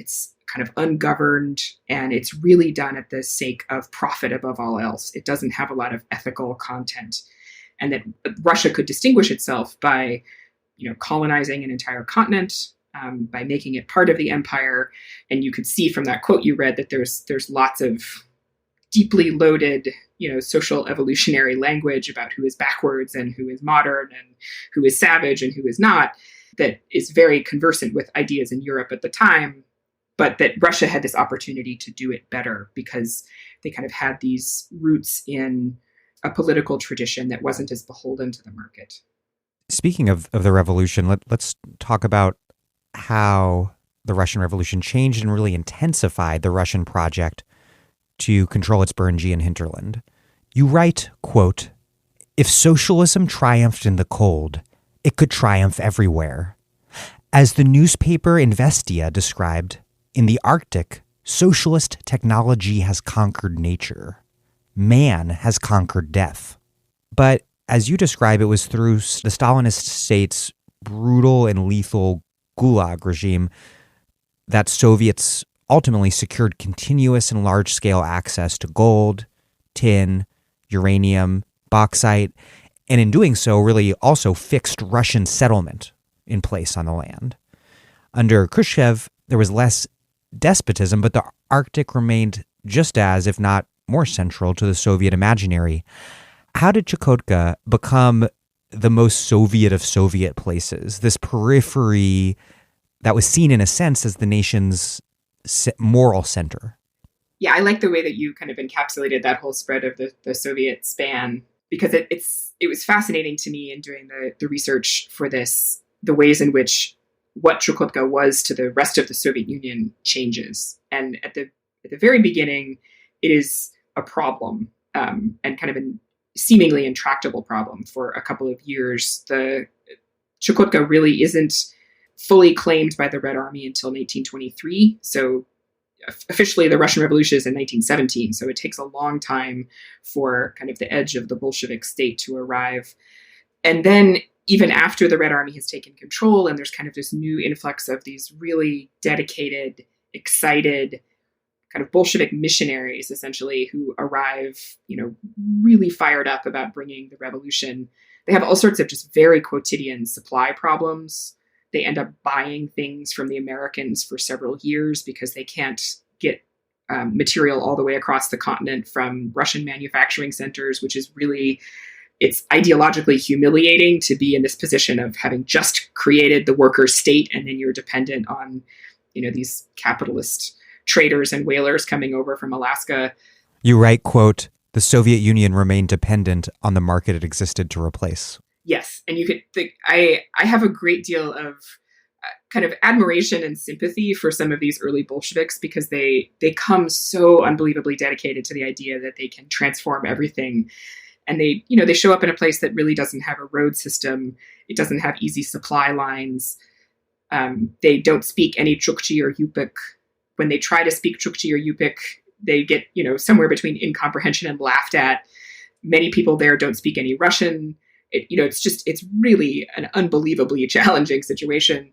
It's kind of ungoverned, and it's really done at the sake of profit above all else. It doesn't have a lot of ethical content, and that Russia could distinguish itself by, colonizing an entire continent, by making it part of the empire. And you could see from that quote you read that there's lots of deeply loaded, social evolutionary language about who is backwards and who is modern and who is savage and who is not, that is very conversant with ideas in Europe at the time, but that Russia had this opportunity to do it better because they kind of had these roots in a political tradition that wasn't as beholden to the market. Speaking of the revolution, let's talk about how the Russian Revolution changed and really intensified the Russian project to control its Beringian hinterland. You write, quote, "If socialism triumphed in the cold, it could triumph everywhere. As the newspaper Investia described, in the Arctic, socialist technology has conquered nature. Man has conquered death." But as you describe, it was through the Stalinist state's brutal and lethal Gulag regime that Soviets ultimately secured continuous and large-scale access to gold, tin, uranium, bauxite, and in doing so really also fixed Russian settlement in place on the land. Under Khrushchev, there was less despotism, but the Arctic remained just as, if not more central to the Soviet imaginary. How did Chukotka become the most Soviet of Soviet places, this periphery that was seen in a sense as the nation's moral center? Yeah, I like the way that you kind of encapsulated that whole spread of the Soviet span, because it was fascinating to me in doing the research for this, the ways in which what Chukotka was to the rest of the Soviet Union changes. And at the very beginning, it is a problem, and kind of a seemingly intractable problem for a couple of years. The Chukotka really isn't fully claimed by the Red Army until 1923. So officially the Russian Revolution is in 1917. So it takes a long time for kind of the edge of the Bolshevik state to arrive. And then even after the Red Army has taken control and there's kind of this new influx of these really dedicated, excited kind of Bolshevik missionaries, essentially, who arrive, really fired up about bringing the revolution. They have all sorts of just very quotidian supply problems. They end up buying things from the Americans for several years because they can't get material all the way across the continent from Russian manufacturing centers, which is really, it's ideologically humiliating to be in this position of having just created the worker state and then you're dependent on, these capitalist traders and whalers coming over from Alaska. You write, quote, "The Soviet Union remained dependent on the market it existed to replace." Yes. And you could think, I have a great deal of kind of admiration and sympathy for some of these early Bolsheviks because they come so unbelievably dedicated to the idea that they can transform everything. And they show up in a place that really doesn't have a road system. It doesn't have easy supply lines. They don't speak any Chukchi or Yupik. When they try to speak Chukchi or Yupik, they get, somewhere between incomprehension and laughed at. Many people there don't speak any Russian. It's really an unbelievably challenging situation.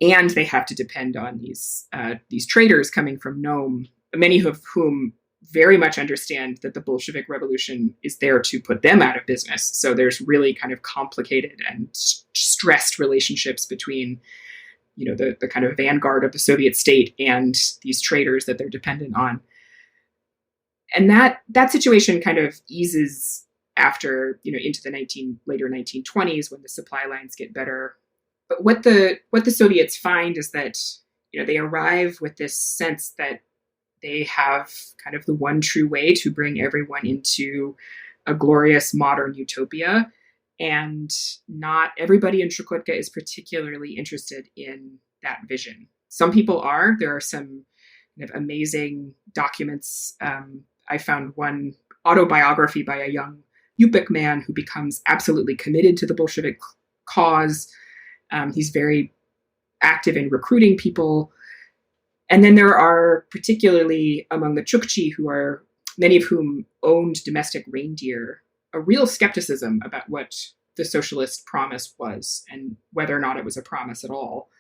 And they have to depend on these traders coming from Nome, many of whom very much understand that the Bolshevik Revolution is there to put them out of business. So there's really kind of complicated and stressed relationships between the kind of vanguard of the Soviet state and these traders that they're dependent on. And that situation kind of eases after, into the later 1920s when the supply lines get better. But what the Soviets find is that, they arrive with this sense that they have kind of the one true way to bring everyone into a glorious modern utopia. And not everybody in Chukotka is particularly interested in that vision. Some people are. There are some kind of amazing documents. I found one autobiography by a young Yupik man who becomes absolutely committed to the Bolshevik cause. He's very active in recruiting people. And then there are, particularly among the Chukchi, many of whom owned domestic reindeer, a real skepticism about what the socialist promise was and whether or not it was a promise at all.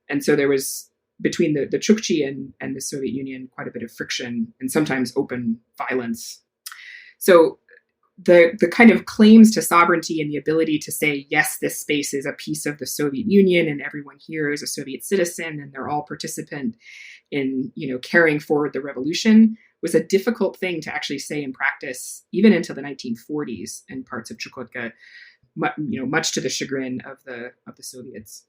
And so there was, between the Chukchi and the Soviet Union, quite a bit of friction and sometimes open violence. So the kind of claims to sovereignty and the ability to say, yes, this space is a piece of the Soviet Union and everyone here is a Soviet citizen and they're all participant in, carrying forward the revolution was a difficult thing to actually say in practice, even into the 1940s in parts of Chukotka, much to the chagrin of the Soviets.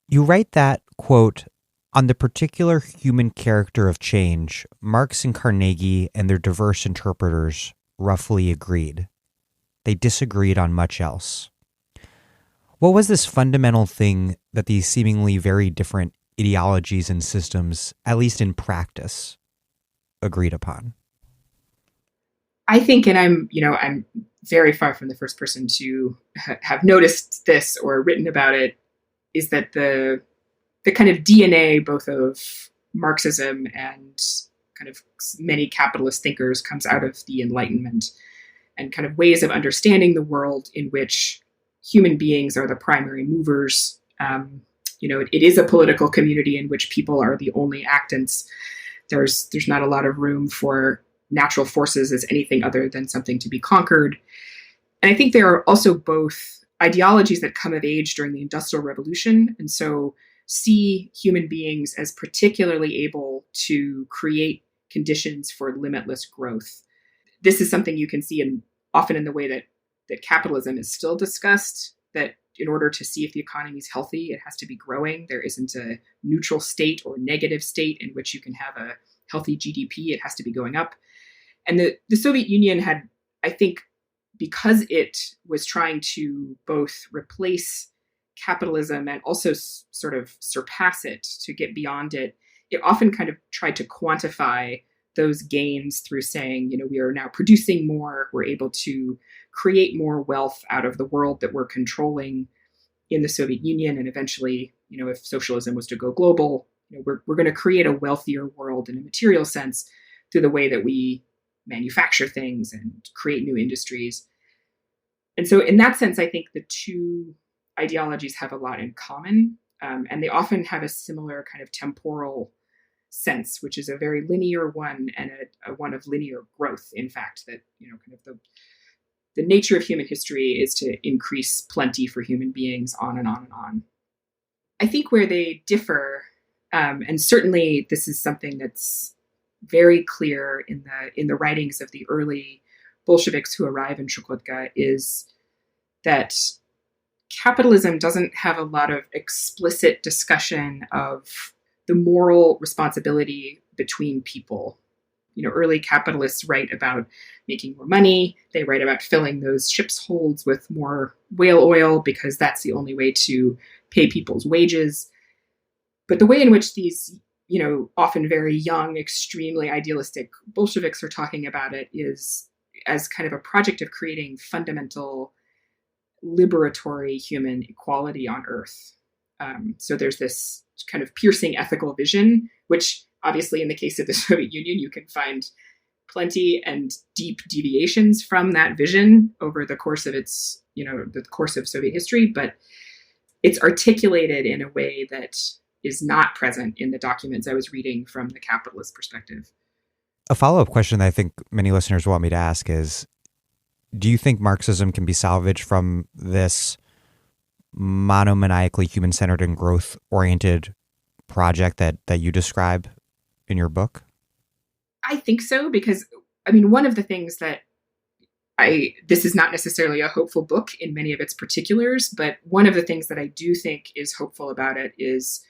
You write that, quote, "On the particular human character of change, Marx and Carnegie and their diverse interpreters roughly agreed. They disagreed on much else." What was this fundamental thing that these seemingly very different ideologies and systems, at least in practice, agreed upon? I think, and I'm very far from the first person to have noticed this or written about it, is that the kind of DNA both of Marxism and kind of many capitalist thinkers comes out of the Enlightenment and kind of ways of understanding the world in which human beings are the primary movers, It is a political community in which people are the only actants. There's not a lot of room for natural forces as anything other than something to be conquered. And I think there are also both ideologies that come of age during the Industrial Revolution, and so see human beings as particularly able to create conditions for limitless growth. This is something you can see often in the way that capitalism is still discussed, that in order to see if the economy is healthy, it has to be growing. There isn't a neutral state or negative state in which you can have a healthy GDP. It has to be going up. And the Soviet Union had, I think, because it was trying to both replace capitalism and also sort of surpass it, to get beyond it, it often kind of tried to quantify those gains through saying, we are now producing more, we're able to create more wealth out of the world that we're controlling in the Soviet Union. And eventually, if socialism was to go global, we're going to create a wealthier world in a material sense through the way that we manufacture things and create new industries. And so in that sense, I think the two ideologies have a lot in common, and they often have a similar kind of temporal sense, which is a very linear one, and a one of linear growth, in fact, that, kind of the nature of human history is to increase plenty for human beings on and on and on. I think where they differ, and certainly this is something that's very clear in the writings of the early Bolsheviks who arrive in Chukotka, is that capitalism doesn't have a lot of explicit discussion of the moral responsibility between people. Early capitalists write about making more money. They write about filling those ships' holds with more whale oil because that's the only way to pay people's wages. But the way in which these, often very young, extremely idealistic Bolsheviks are talking about it is as kind of a project of creating fundamental liberatory human equality on Earth. So there's this kind of piercing ethical vision, which obviously in the case of the Soviet Union, you can find plenty and deep deviations from that vision over the course of its, the course of Soviet history, but it's articulated in a way that is not present in the documents I was reading from the capitalist perspective. A follow-up question that I think many listeners want me to ask is, do you think Marxism can be salvaged from this monomaniacally human-centered and growth-oriented project that you describe in your book? I think so, because, one of the things that this is not necessarily a hopeful book in many of its particulars, but one of the things that I do think is hopeful about it is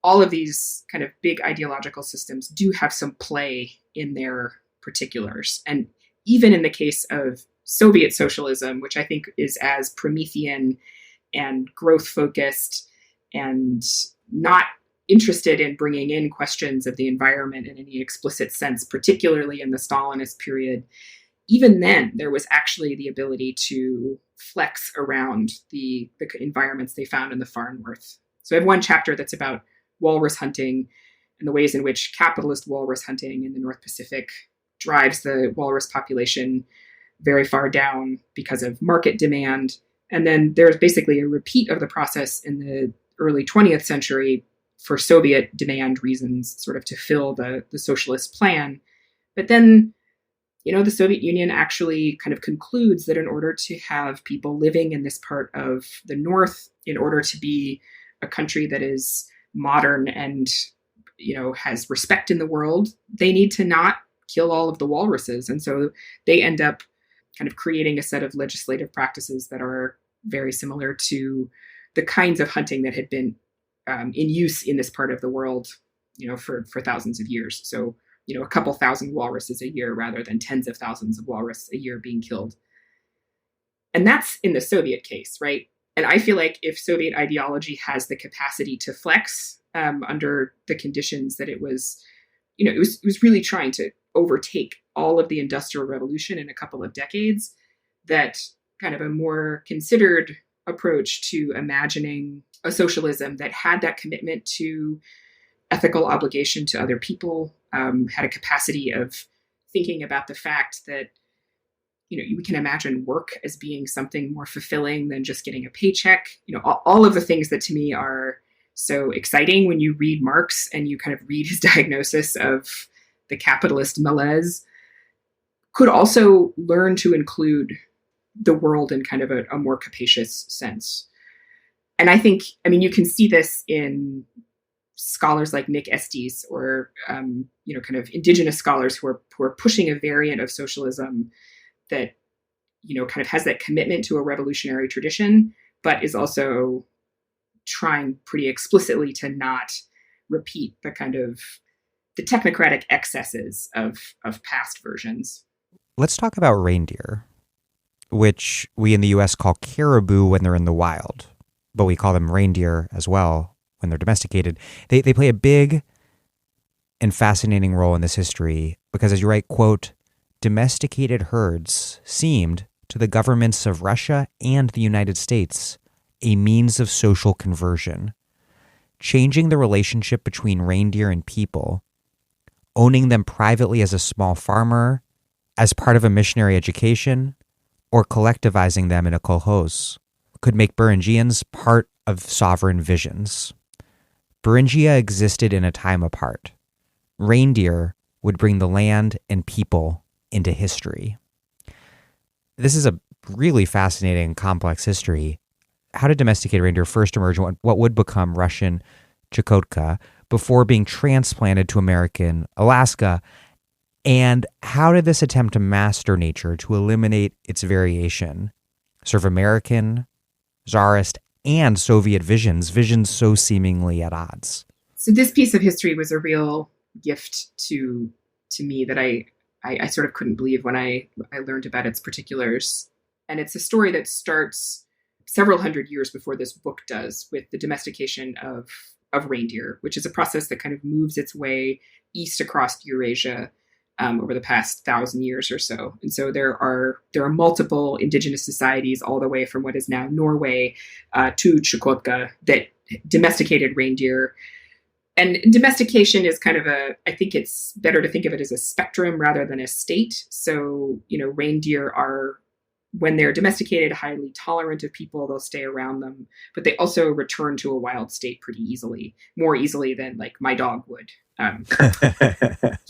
all of these kind of big ideological systems do have some play in their particulars. And even in the case of Soviet socialism, which I think is as Promethean and growth-focused and not interested in bringing in questions of the environment in any explicit sense, particularly in the Stalinist period, even then there was actually the ability to flex around the environments they found in the far north. So I have one chapter that's about walrus hunting and the ways in which capitalist walrus hunting in the North Pacific drives the walrus population very far down because of market demand. And then there's basically a repeat of the process in the early 20th century for Soviet demand reasons, sort of to fill the socialist plan. But then, the Soviet Union actually kind of concludes that in order to have people living in this part of the North, in order to be a country that is modern and, has respect in the world, they need to not kill all of the walruses. And so they end up kind of creating a set of legislative practices that are very similar to the kinds of hunting that had been in use in this part of the world, for thousands of years. So, a couple thousand walruses a year rather than tens of thousands of walrus a year being killed. And that's in the Soviet case, right? And I feel like if Soviet ideology has the capacity to flex under the conditions that it was, it was really trying to overtake all of the Industrial Revolution in a couple of decades, that kind of a more considered approach to imagining a socialism that had that commitment to ethical obligation to other people, had a capacity of thinking about the fact that, we can imagine work as being something more fulfilling than just getting a paycheck. All of the things that to me are so exciting when you read Marx and you kind of read his diagnosis of the capitalist malaise, could also learn to include the world in kind of a more capacious sense. And I think, I mean, you can see this in scholars like Nick Estes or, kind of indigenous scholars who are pushing a variant of socialism that, kind of has that commitment to a revolutionary tradition, but is also trying pretty explicitly to not repeat the kind of the technocratic excesses of past versions. Let's talk about reindeer, which we in the US call caribou when they're in the wild, but we call them reindeer as well when they're domesticated. They play a big and fascinating role in this history because, as you write, quote, domesticated herds seemed to the governments of Russia and the United States a means of social conversion, changing the relationship between reindeer and people, owning them privately as a small farmer, as part of a missionary education, or collectivizing them in a kolkhoz, could make Beringians part of sovereign visions. Beringia existed in a time apart. Reindeer would bring the land and people into history. This is a really fascinating and complex history. How did domesticated reindeer first emerge in what would become Russian Chukotka before being transplanted to American Alaska? And how did this attempt to master nature, to eliminate its variation, serve American, Tsarist, and Soviet visions so seemingly at odds? So this piece of history was a real gift to me that I sort of couldn't believe when I learned about its particulars. And it's a story that starts several hundred years before this book does, with the domestication of reindeer, which is a process that kind of moves its way east across Eurasia over the past 1,000 years or so. And so there are multiple indigenous societies all the way from what is now Norway to Chukotka that domesticated reindeer. And domestication is kind of I think it's better to think of it as a spectrum rather than a state. So, reindeer are, when they're domesticated, highly tolerant of people. They'll stay around them, but they also return to a wild state pretty easily, more easily than like my dog would.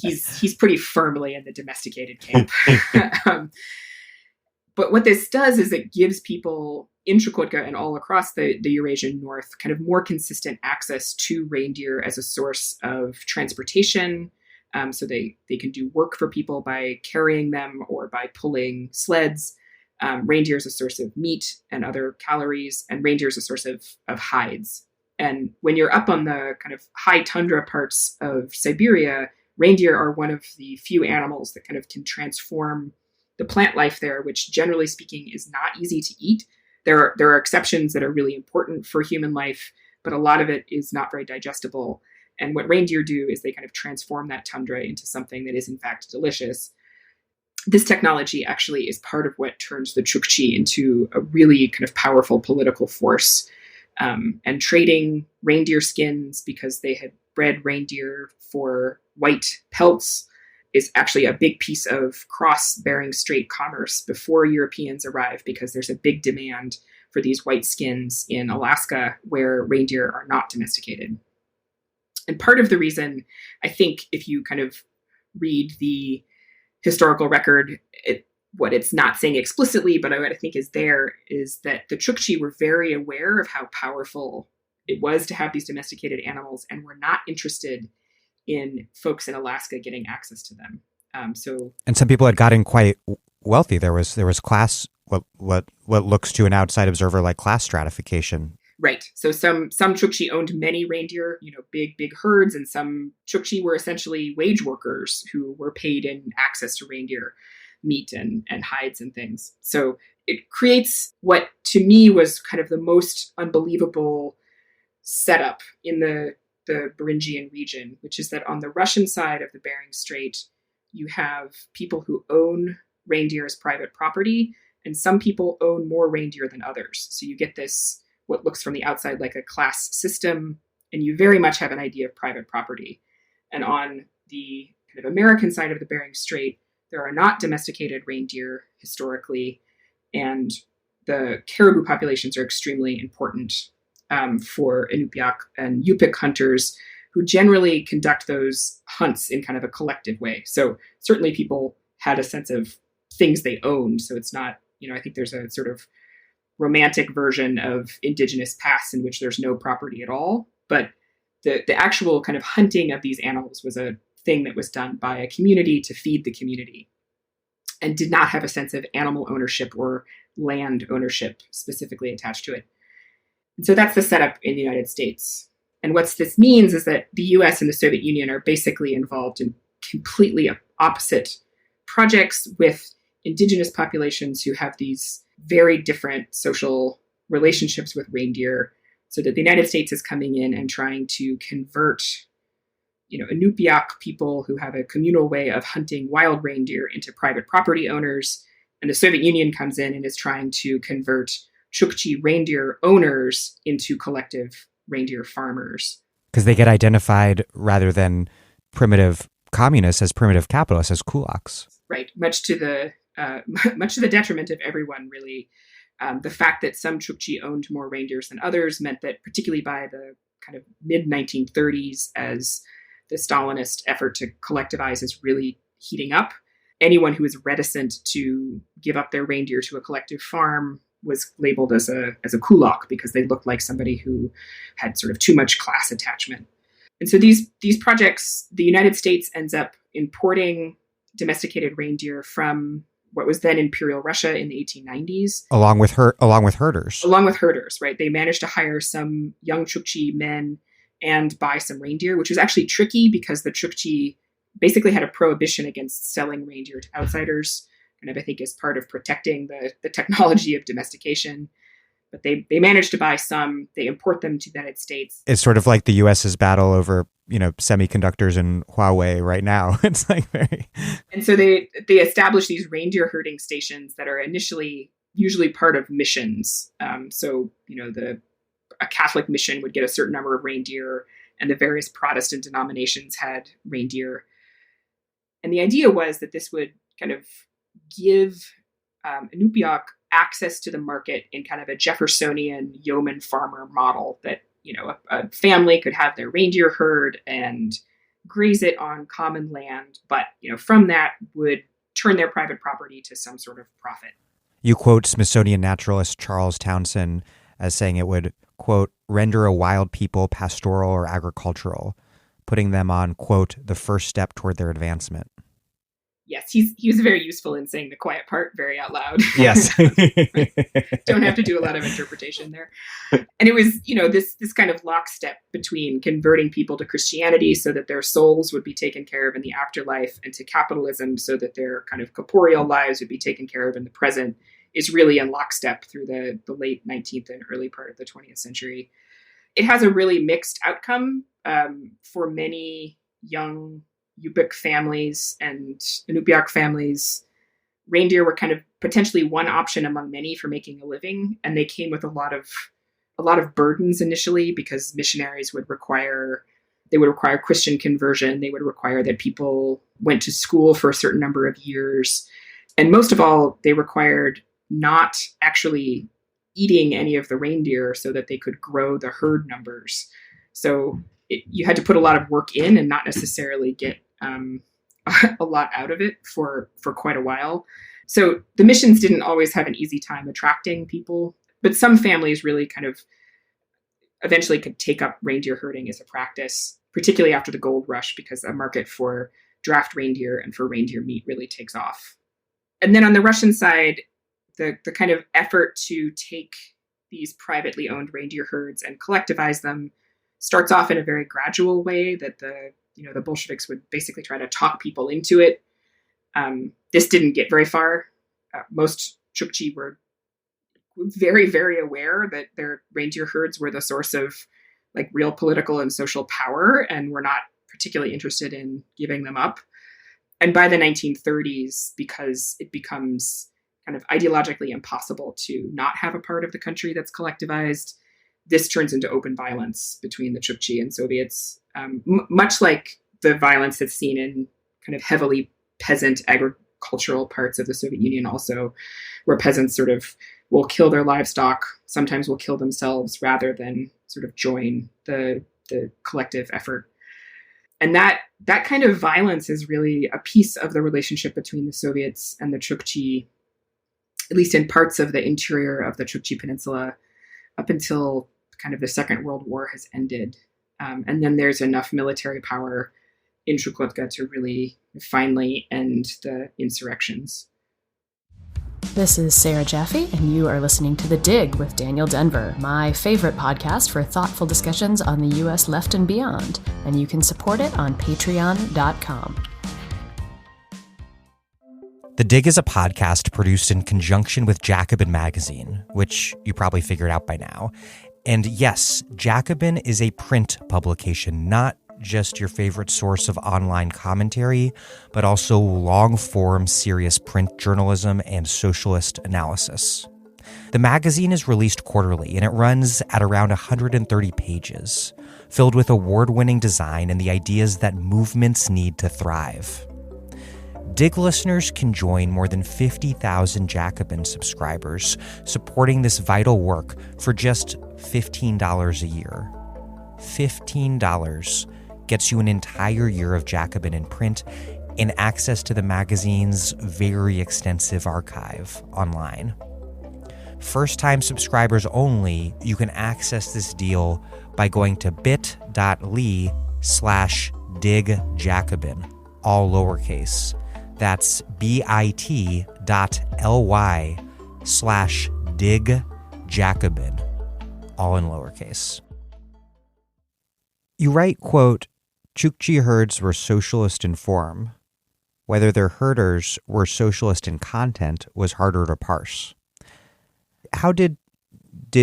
He's pretty firmly in the domesticated camp. But what this does is it gives people in Chukotka and all across the Eurasian North kind of more consistent access to reindeer as a source of transportation. So they can do work for people by carrying them or by pulling sleds. Reindeer is a source of meat and other calories, and reindeer is a source of hides. And when you're up on the kind of high tundra parts of Siberia, reindeer are one of the few animals that kind of can transform the plant life there, which generally speaking is not easy to eat. There are exceptions that are really important for human life, but a lot of it is not very digestible. And what reindeer do is they kind of transform that tundra into something that is in fact delicious. This technology actually is part of what turns the Chukchi into a really kind of powerful political force. And trading reindeer skins because they had bred reindeer for white pelts is actually a big piece of cross-Bering Strait commerce before Europeans arrive, because there's a big demand for these white skins in Alaska where reindeer are not domesticated. And part of the reason, I think, if you kind of read the historical record, what it's not saying explicitly, but what I think is there, is that the Chukchi were very aware of how powerful it was to have these domesticated animals, and were not interested in folks in Alaska getting access to them. And some people had gotten quite wealthy. There was class, what looks to an outside observer like class stratification. Right. So some Chukchi owned many reindeer, big herds, and some Chukchi were essentially wage workers who were paid in access to reindeer meat and hides and things. So it creates what to me was kind of the most unbelievable setup in the Beringian region, which is that on the Russian side of the Bering Strait, you have people who own reindeer as private property, and some people own more reindeer than others. So you get this, what looks from the outside like a class system, and you very much have an idea of private property. And on the kind of American side of the Bering Strait, there are not domesticated reindeer historically, and the caribou populations are extremely important. for Inupiaq and Yupik hunters who generally conduct those hunts in kind of a collective way. So certainly people had a sense of things they owned. So it's not, I think there's a sort of romantic version of Indigenous past in which there's no property at all. But the actual kind of hunting of these animals was a thing that was done by a community to feed the community and did not have a sense of animal ownership or land ownership specifically attached to it. And so that's the setup in the United States. And what this means is that the US and the Soviet Union are basically involved in completely opposite projects with indigenous populations who have these very different social relationships with reindeer, so that the United States is coming in and trying to convert, Inupiaq people who have a communal way of hunting wild reindeer into private property owners. And the Soviet Union comes in and is trying to convert Chukchi reindeer owners into collective reindeer farmers. Because they get identified rather than primitive communists as primitive capitalists, as kulaks. Right. Much to the detriment of everyone, really. The fact that some Chukchi owned more reindeers than others meant that, particularly by the kind of mid-1930s, as the Stalinist effort to collectivize is really heating up, anyone who was reticent to give up their reindeer to a collective farm was labeled as a kulak because they looked like somebody who had sort of too much class attachment. And so these projects, the United States ends up importing domesticated reindeer from what was then Imperial Russia in the 1890s. Along with herders. Along with herders, right? They managed to hire some young Chukchi men and buy some reindeer, which was actually tricky because the Chukchi basically had a prohibition against selling reindeer to outsiders, kind of, I think, as part of protecting the technology of domestication. But they managed to buy some. They import them to the United States. It's sort of like the U.S.'s battle over, semiconductors and Huawei right now. It's like very... And so they established these reindeer herding stations that are initially usually part of missions. A Catholic mission would get a certain number of reindeer, and the various Protestant denominations had reindeer. And the idea was that this would kind of give Inupiaq access to the market in kind of a Jeffersonian yeoman farmer model, that a family could have their reindeer herd and graze it on common land, but from that would turn their private property to some sort of profit. You quote Smithsonian naturalist Charles Townsend as saying it would, quote, render a wild people pastoral or agricultural, putting them on, quote, the first step toward their advancement. Yes, he was very useful in saying the quiet part very out loud. Yes. Don't have to do a lot of interpretation there. And it was, this kind of lockstep between converting people to Christianity so that their souls would be taken care of in the afterlife, and to capitalism so that their kind of corporeal lives would be taken care of in the present, is really in lockstep through the late 19th and early part of the 20th century. It has a really mixed outcome for many young Yupik families and Inupiaq families. Reindeer were kind of potentially one option among many for making a living, and they came with a lot of burdens initially, because missionaries would require Christian conversion. They would require that people went to school for a certain number of years, and most of all, they required not actually eating any of the reindeer so that they could grow the herd numbers. So you had to put a lot of work in and not necessarily get a lot out of it for quite a while. So the missions didn't always have an easy time attracting people, but some families really kind of eventually could take up reindeer herding as a practice, particularly after the gold rush, because a market for draft reindeer and for reindeer meat really takes off. And then on the Russian side, the kind of effort to take these privately owned reindeer herds and collectivize them starts off in a very gradual way, that the Bolsheviks would basically try to talk people into it. This didn't get very far. Most Chukchi were very, very aware that their reindeer herds were the source of like real political and social power, and were not particularly interested in giving them up. And by the 1930s, because it becomes kind of ideologically impossible to not have a part of the country that's collectivized, this turns into open violence between the Chukchi and Soviets, much like the violence that's seen in kind of heavily peasant agricultural parts of the Soviet Union also, where peasants sort of will kill their livestock, sometimes will kill themselves rather than sort of join the collective effort. And that kind of violence is really a piece of the relationship between the Soviets and the Chukchi, at least in parts of the interior of the Chukchi Peninsula, up until kind of the Second World War has ended. And then there's enough military power in Chukotka to really finally end the insurrections. This is Sarah Jaffe, and you are listening to The Dig with Daniel Denvir, my favorite podcast for thoughtful discussions on the U.S. left and beyond, and you can support it on patreon.com. The Dig is a podcast produced in conjunction with Jacobin Magazine, which you probably figured out by now. And yes, Jacobin is a print publication, not just your favorite source of online commentary, but also long-form serious print journalism and socialist analysis. The magazine is released quarterly, and it runs at around 130 pages, filled with award-winning design and the ideas that movements need to thrive. Dig listeners can join more than 50,000 Jacobin subscribers, supporting this vital work for just $15 a year. $15 gets you an entire year of Jacobin in print and access to the magazine's very extensive archive online. First-time subscribers only, you can access this deal by going to bit.ly/digjacobin, all lowercase. That's bit.ly/digjacobin, all in lowercase. You write, quote, Chukchi herds were socialist in form. Whether their herders were socialist in content was harder to parse. How did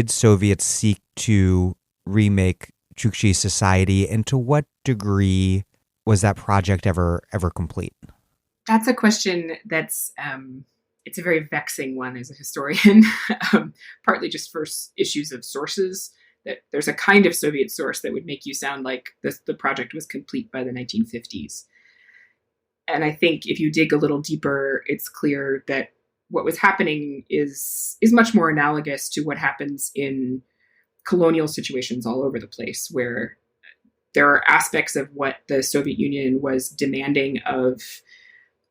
Soviets seek to remake Chukchi society, and to what degree was that project ever complete? That's a question that's, it's a very vexing one as a historian, partly just for issues of sources. That there's a kind of Soviet source that would make you sound like the project was complete by the 1950s. And I think if you dig a little deeper, it's clear that what was happening is much more analogous to what happens in colonial situations all over the place, where there are aspects of what the Soviet Union was demanding of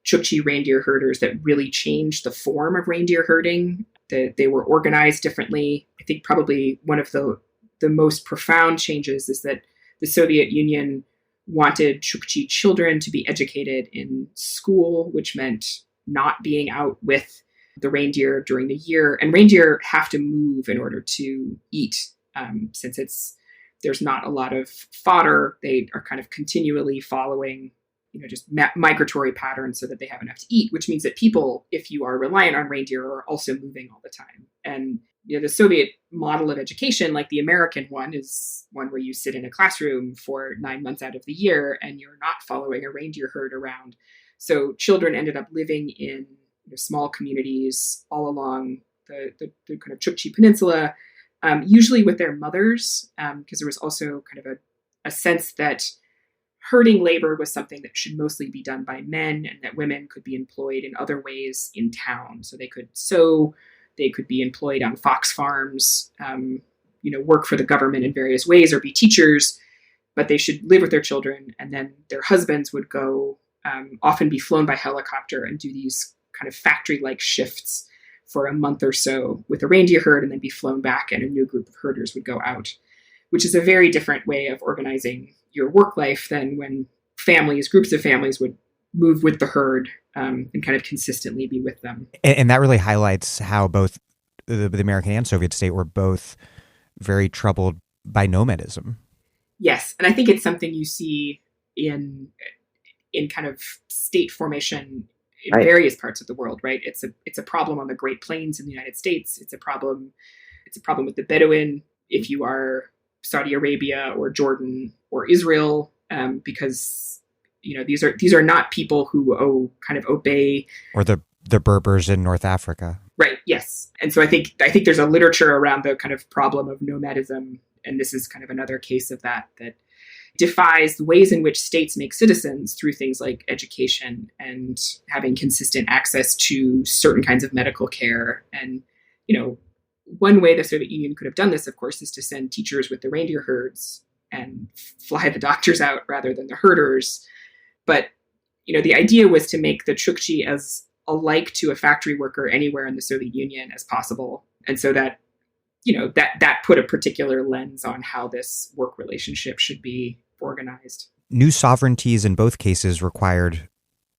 Chukchi reindeer herders that really changed the form of reindeer herding. They were organized differently. I think probably one of the most profound changes is that the Soviet Union wanted Chukchi children to be educated in school, which meant not being out with the reindeer during the year. And reindeer have to move in order to eat, since there's not a lot of fodder. They are kind of continually following, just migratory patterns so that they have enough to eat, which means that people, if you are reliant on reindeer, are also moving all the time. And the Soviet model of education, like the American one, is one where you sit in a classroom for 9 months out of the year and you're not following a reindeer herd around. So children ended up living in small communities all along the kind of Chukchi Peninsula, usually with their mothers, because there was also kind of a sense that herding labor was something that should mostly be done by men, and that women could be employed in other ways in town. So they could sew, they could be employed on fox farms, work for the government in various ways, or be teachers, but they should live with their children. And then their husbands would go, often be flown by helicopter, and do these kind of factory-like shifts for a month or so with a reindeer herd, and then be flown back, and a new group of herders would go out, which is a very different way of organizing your work life than when groups of families would move with the herd and kind of consistently be with them. And that really highlights how both the American and Soviet state were both very troubled by nomadism. Yes. And I think it's something you see in kind of state formation in various parts of the world, right? It's a problem on the Great Plains in the United States. It's a problem with the Bedouin if you are Saudi Arabia or Jordan or Israel, because these are not people who kind of obey, or the Berbers in North Africa. Right. Yes. And so I think there's a literature around the kind of problem of nomadism. And this is kind of another case of that defies the ways in which states make citizens through things like education and having consistent access to certain kinds of medical care, and, one way the Soviet Union could have done this, of course, is to send teachers with the reindeer herds and fly the doctors out rather than the herders. But, the idea was to make the Chukchi as alike to a factory worker anywhere in the Soviet Union as possible. And so that, that put a particular lens on how this work relationship should be organized. New sovereignties in both cases required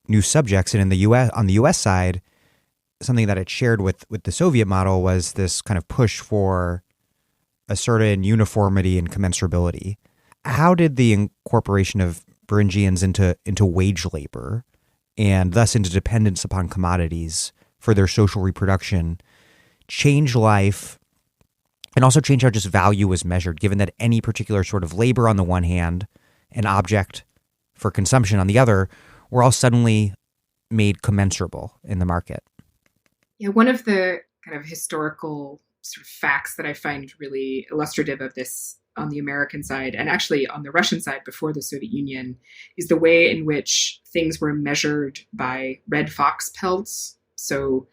new subjects. And in the U.S., on the U.S. side, something that it shared with the Soviet model was this kind of push for a certain uniformity and commensurability. How did the incorporation of Beringians into wage labor and thus into dependence upon commodities for their social reproduction change life and also change how just value was measured, given that any particular sort of labor on the one hand, an object for consumption on the other, were all suddenly made commensurable in the market? Yeah, one of the kind of historical sort of facts that I find really illustrative of this on the American side, and actually on the Russian side before the Soviet Union, is the way in which things were measured by red fox pelts. So,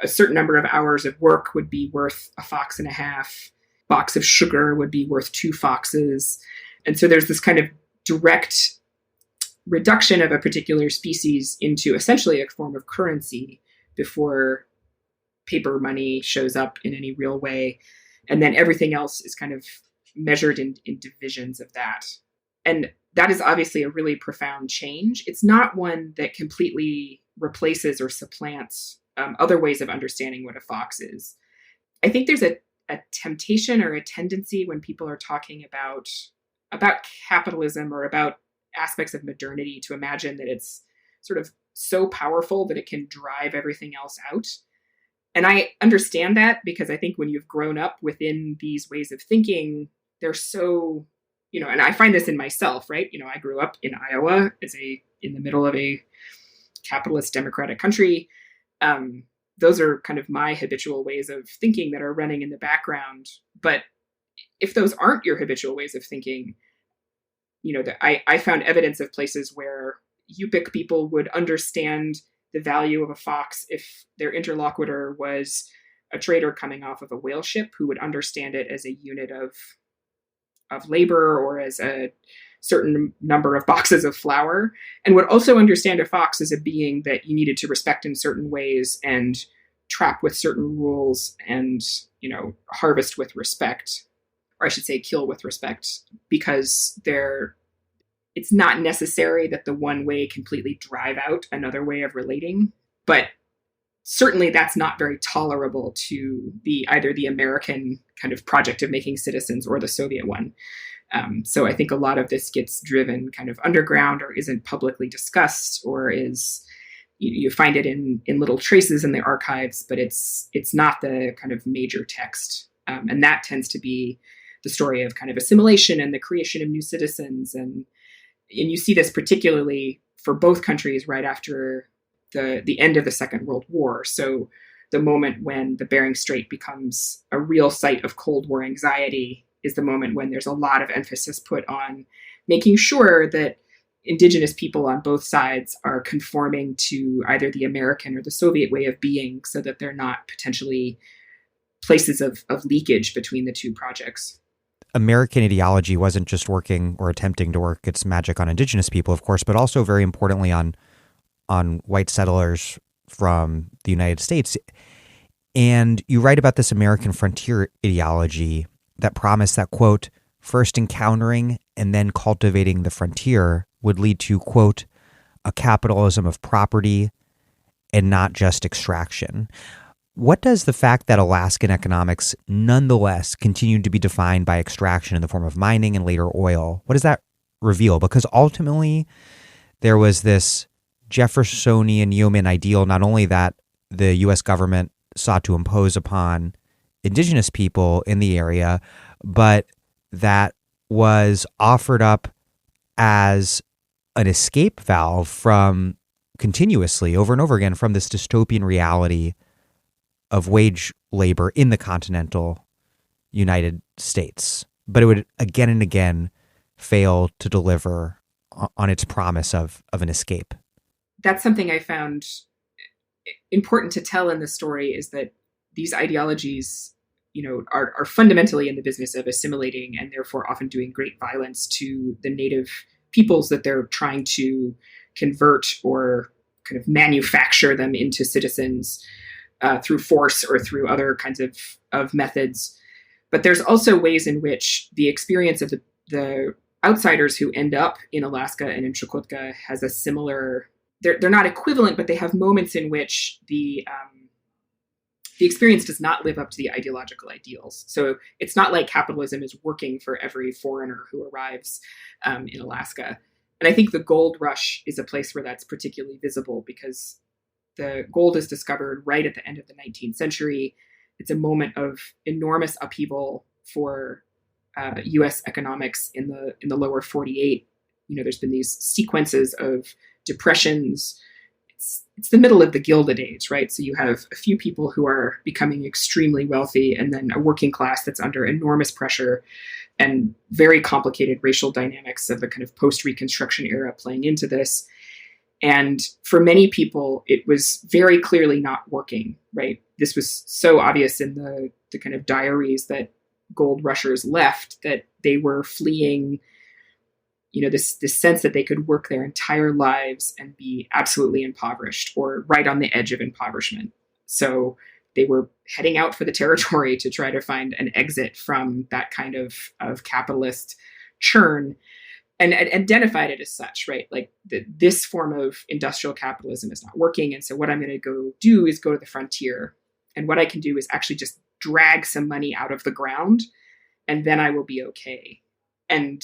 a certain number of hours of work would be worth a fox and a half. Box of sugar would be worth 2 foxes. And so there's this kind of direct reduction of a particular species into essentially a form of currency before paper money shows up in any real way. And then everything else is kind of measured in divisions of that. And that is obviously a really profound change. It's not one that completely replaces or supplants other ways of understanding what a fox is. I think there's a temptation or a tendency when people are talking about capitalism or about aspects of modernity to imagine that it's sort of so powerful that it can drive everything else out. And I understand that, because I think when you've grown up within these ways of thinking, they're so, and I find this in myself, right? I grew up in Iowa in the middle of a capitalist democratic country. Those are kind of my habitual ways of thinking that are running in the background. But if those aren't your habitual ways of thinking, I found evidence of places where Yupik people would understand the value of a fox if their interlocutor was a trader coming off of a whale ship, who would understand it as a unit of labor or as a certain number of boxes of flour, and would also understand a fox as a being that you needed to respect in certain ways and trap with certain rules and, harvest with respect, or I should say kill with respect, because it's not necessary that the one way completely drive out another way of relating, but certainly that's not very tolerable to either the American kind of project of making citizens or the Soviet one. So I think a lot of this gets driven kind of underground or isn't publicly discussed, or is, you find it in little traces in the archives, but it's not the kind of major text. And that tends to be the story of kind of assimilation and the creation of new citizens. And you see this particularly for both countries right after the end of the Second World War. So the moment when the Bering Strait becomes a real site of Cold War anxiety is the moment when there's a lot of emphasis put on making sure that Indigenous people on both sides are conforming to either the American or the Soviet way of being, so that they're not potentially places of leakage between the two projects. American ideology wasn't just working or attempting to work its magic on Indigenous people, of course, but also very importantly on white settlers from the United States. And you write about this American frontier ideology that promised that, quote, first encountering and then cultivating the frontier would lead to, quote, a capitalism of property and not just extraction. What does the fact that Alaskan economics nonetheless continued to be defined by extraction in the form of mining and later oil, what does that reveal? Because ultimately there was this Jeffersonian yeoman ideal, not only that the U.S. government sought to impose upon Indigenous people in the area, but that was offered up as an escape valve from continuously over and over again from this dystopian reality of wage labor in the continental United States. But it would again and again fail to deliver on its promise of an escape. That's something I found important to tell in the story, is that these ideologies are fundamentally in the business of assimilating and therefore often doing great violence to the native peoples that they're trying to convert or kind of manufacture them into citizens through force or through other kinds of methods. But there's also ways in which the experience of the outsiders who end up in Alaska and in Chukotka has a similar, they're not equivalent, but they have moments in which the experience does not live up to the ideological ideals. So it's not like capitalism is working for every foreigner who arrives in Alaska. And I think the gold rush is a place where that's particularly visible because the gold is discovered right at the end of the 19th century. It's a moment of enormous upheaval for U.S. economics in the lower 48. There's been these sequences of depressions. It's the middle of the Gilded Age, right? So you have a few people who are becoming extremely wealthy and then a working class that's under enormous pressure and very complicated racial dynamics of the kind of post-Reconstruction era playing into this. And for many people, it was very clearly not working, right? This was so obvious in the kind of diaries that gold rushers left that they were fleeing, this sense that they could work their entire lives and be absolutely impoverished or right on the edge of impoverishment. So they were heading out for the territory to try to find an exit from that kind of capitalist churn and identified it as such, right? Like this form of industrial capitalism is not working. And so what I'm going to go do is go to the frontier. And what I can do is actually just drag some money out of the ground and then I will be okay. And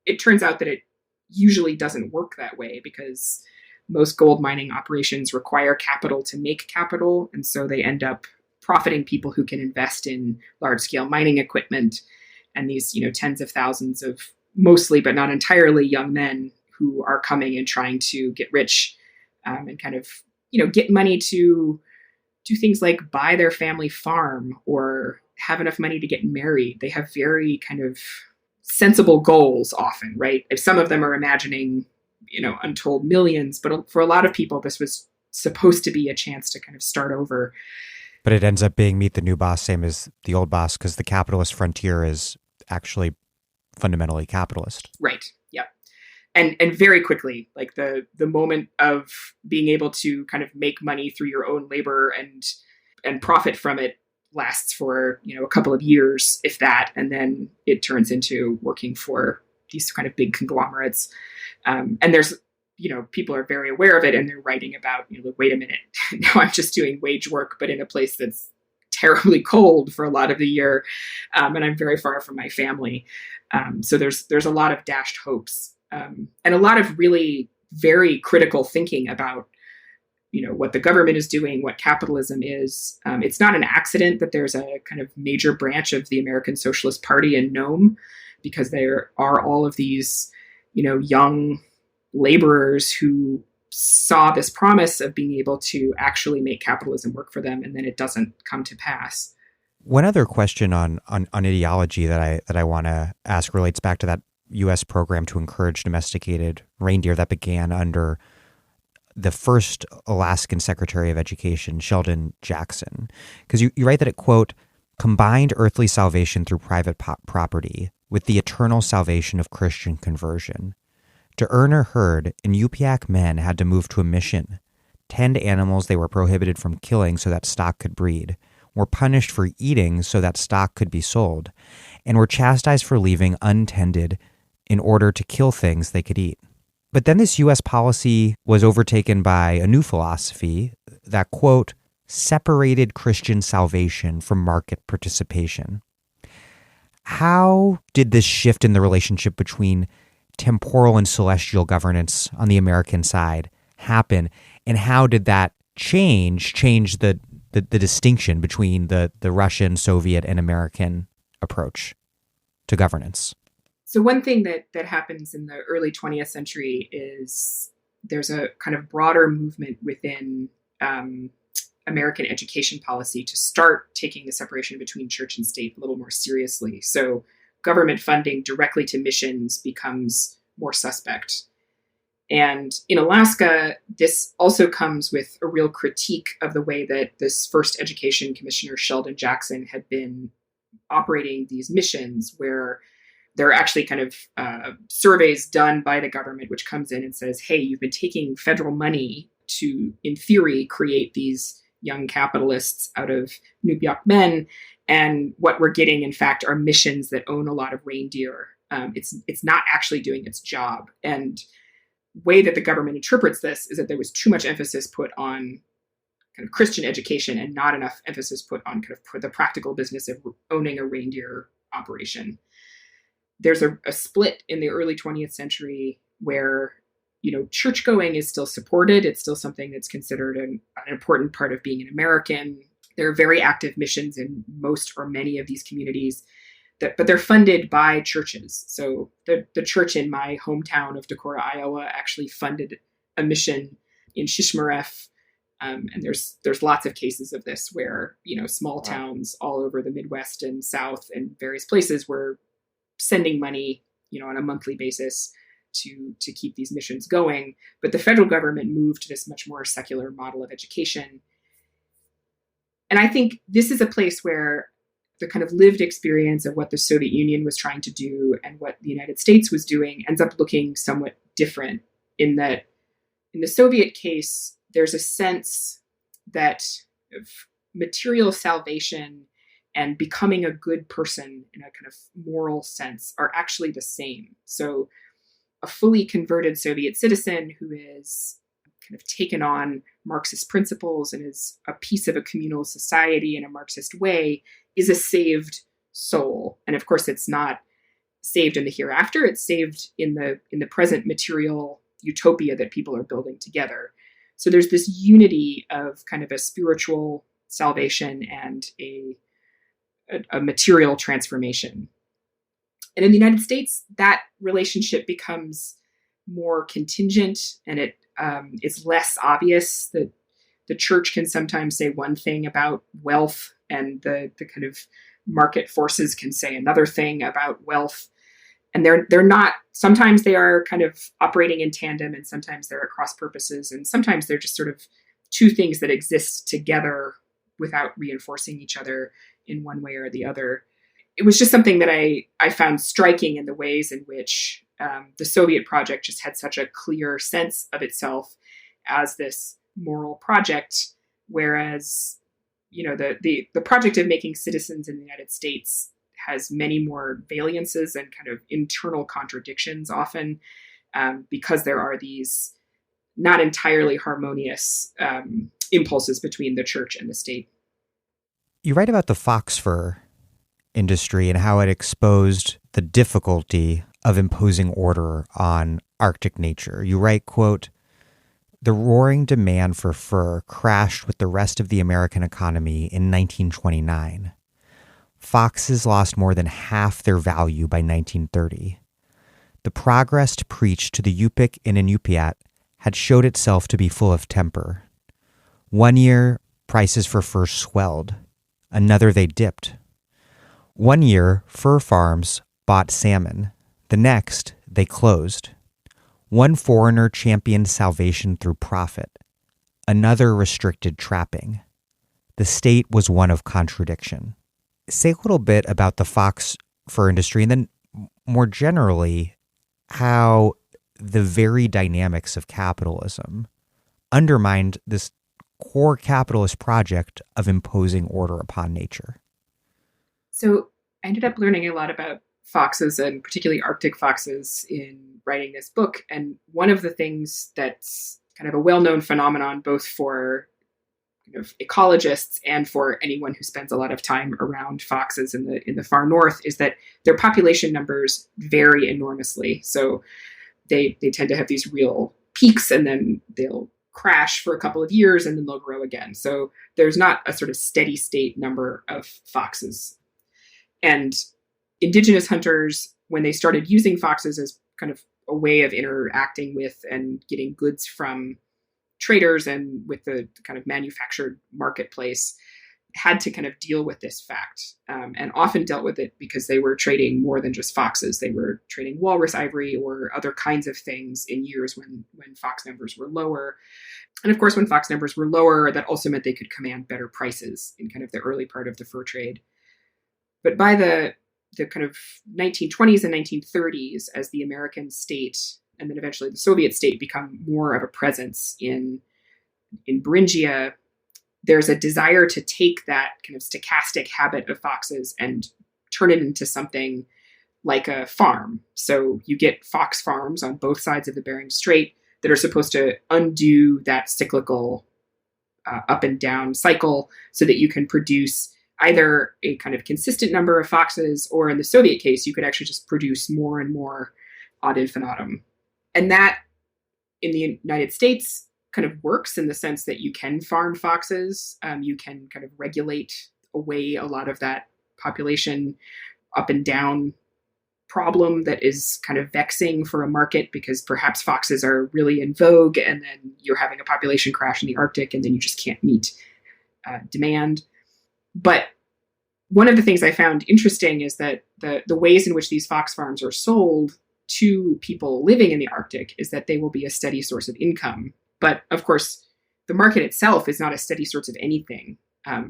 it turns out that it usually doesn't work that way because most gold mining operations require capital to make capital. And so they end up profiting people who can invest in large scale mining equipment and these, tens of thousands of mostly, but not entirely young men who are coming and trying to get rich and kind of, get money to do things like buy their family farm or have enough money to get married. They have very kind of sensible goals often, right? If some of them are imagining, untold millions, but for a lot of people, this was supposed to be a chance to kind of start over. But it ends up being meet the new boss, same as the old boss, because the capitalist frontier is actually fundamentally capitalist. Right. Yeah. And very quickly, like the moment of being able to kind of make money through your own labor and profit from it lasts for, a couple of years, if that, and then it turns into working for these kind of big conglomerates. And there's, people are very aware of it and they're writing about, wait a minute, now I'm just doing wage work, but in a place that's terribly cold for a lot of the year. And I'm very far from my family. So there's a lot of dashed hopes and a lot of really very critical thinking about, what the government is doing, what capitalism is. It's not an accident that there's a kind of major branch of the American Socialist Party in Nome, because there are all of these, young laborers who saw this promise of being able to actually make capitalism work for them, and then it doesn't come to pass. One other question on ideology that I want to ask relates back to that U.S. program to encourage domesticated reindeer that began under the first Alaskan Secretary of Education, Sheldon Jackson. Because you write that it, quote, combined earthly salvation through private property with the eternal salvation of Christian conversion. To earn a herd, Inupiaq men had to move to a mission, tend animals they were prohibited from killing so that stock could breed, were punished for eating so that stock could be sold, and were chastised for leaving untended in order to kill things they could eat. But then this U.S. policy was overtaken by a new philosophy that, quote, separated Christian salvation from market participation. How did this shift in the relationship between temporal and celestial governance on the American side happen, and how did that change the distinction between the Russian, Soviet, and American approach to governance? So one thing that happens in the early 20th century is there's a kind of broader movement within American education policy to start taking the separation between church and state a little more seriously. So government funding directly to missions becomes more suspect. And in Alaska, this also comes with a real critique of the way that this first education commissioner, Sheldon Jackson, had been operating these missions where there are actually kind of surveys done by the government, which comes in and says, hey, you've been taking federal money to, in theory, create these young capitalists out of Nubiak men. And what we're getting, in fact, are missions that own a lot of reindeer. It's not actually doing its job. And the way that the government interprets this is that there was too much emphasis put on kind of Christian education and not enough emphasis put on kind of the practical business of owning a reindeer operation. There's a split in the early 20th century where, church going is still supported. It's still something that's considered an important part of being an American. There are very active missions in most or many of these communities, but they're funded by churches. So the church in my hometown of Decorah, Iowa, actually funded a mission in Shishmaref. And there's lots of cases of this where, small towns all over the Midwest and South and various places were sending money, on a monthly basis to keep these missions going. But the federal government moved to this much more secular model of education. And I think this is a place where the kind of lived experience of what the Soviet Union was trying to do and what the United States was doing ends up looking somewhat different, in that in the Soviet case, there's a sense that material salvation and becoming a good person in a kind of moral sense are actually the same. So a fully converted Soviet citizen who is kind of taken on Marxist principles and is a piece of a communal society in a Marxist way is a saved soul. And of course, it's not saved in the hereafter. It's saved in the present material utopia that people are building together. So there's this unity of kind of a spiritual salvation and a material transformation. And in the United States, that relationship becomes more contingent, and it is less obvious. That the church can sometimes say one thing about wealth, and the kind of market forces can say another thing about wealth. And they're not, sometimes they are kind of operating in tandem, and sometimes they're at cross purposes, and sometimes they're just sort of two things that exist together without reinforcing each other in one way or the other. It was just something that I found striking in the ways in which the Soviet project just had such a clear sense of itself as this moral project, whereas, the project of making citizens in the United States has many more valiances and kind of internal contradictions often, because there are these not entirely harmonious impulses between the church and the state. You write about the fox fur industry and how it exposed the difficulty of imposing order on Arctic nature. You write, quote, "The roaring demand for fur crashed with the rest of the American economy in 1929. Foxes lost more than half their value by 1930. The progress preached to the Yupik and Inupiat had showed itself to be full of temper. One year, prices for fur swelled. Another, they dipped. One year, fur farms bought salmon. The next, they closed. One foreigner championed salvation through profit. Another restricted trapping. The state was one of contradiction." Say a little bit about the fox fur industry, and then more generally, how the very dynamics of capitalism undermined this core capitalist project of imposing order upon nature. So I ended up learning a lot about foxes, and particularly Arctic foxes, in writing this book. And one of the things that's kind of a well-known phenomenon, both for ecologists and for anyone who spends a lot of time around foxes in the far north, is that their population numbers vary enormously. So they tend to have these real peaks, and then they'll crash for a couple of years, and then they'll grow again. So there's not a sort of steady state number of foxes. And Indigenous hunters, when they started using foxes as kind of a way of interacting with and getting goods from traders and with the kind of manufactured marketplace, had to kind of deal with this fact, and often dealt with it because they were trading more than just foxes. They were trading walrus ivory or other kinds of things in years when fox numbers were lower. And of course, when fox numbers were lower, that also meant they could command better prices in kind of the early part of the fur trade. But by the kind of 1920s and 1930s, as the American state and then eventually the Soviet state become more of a presence in Beringia, there's a desire to take that kind of stochastic habit of foxes and turn it into something like a farm. So you get fox farms on both sides of the Bering Strait that are supposed to undo that cyclical up and down cycle so that you can produce either a kind of consistent number of foxes, or in the Soviet case, you could actually just produce more and more ad infinitum. And that in the United States kind of works in the sense that you can farm foxes. You can kind of regulate away a lot of that population up and down problem that is kind of vexing for a market, because perhaps foxes are really in vogue and then you're having a population crash in the Arctic and then you just can't meet demand. But one of the things I found interesting is that the ways in which these fox farms are sold to people living in the Arctic is that they will be a steady source of income. But of course, the market itself is not a steady source of anything,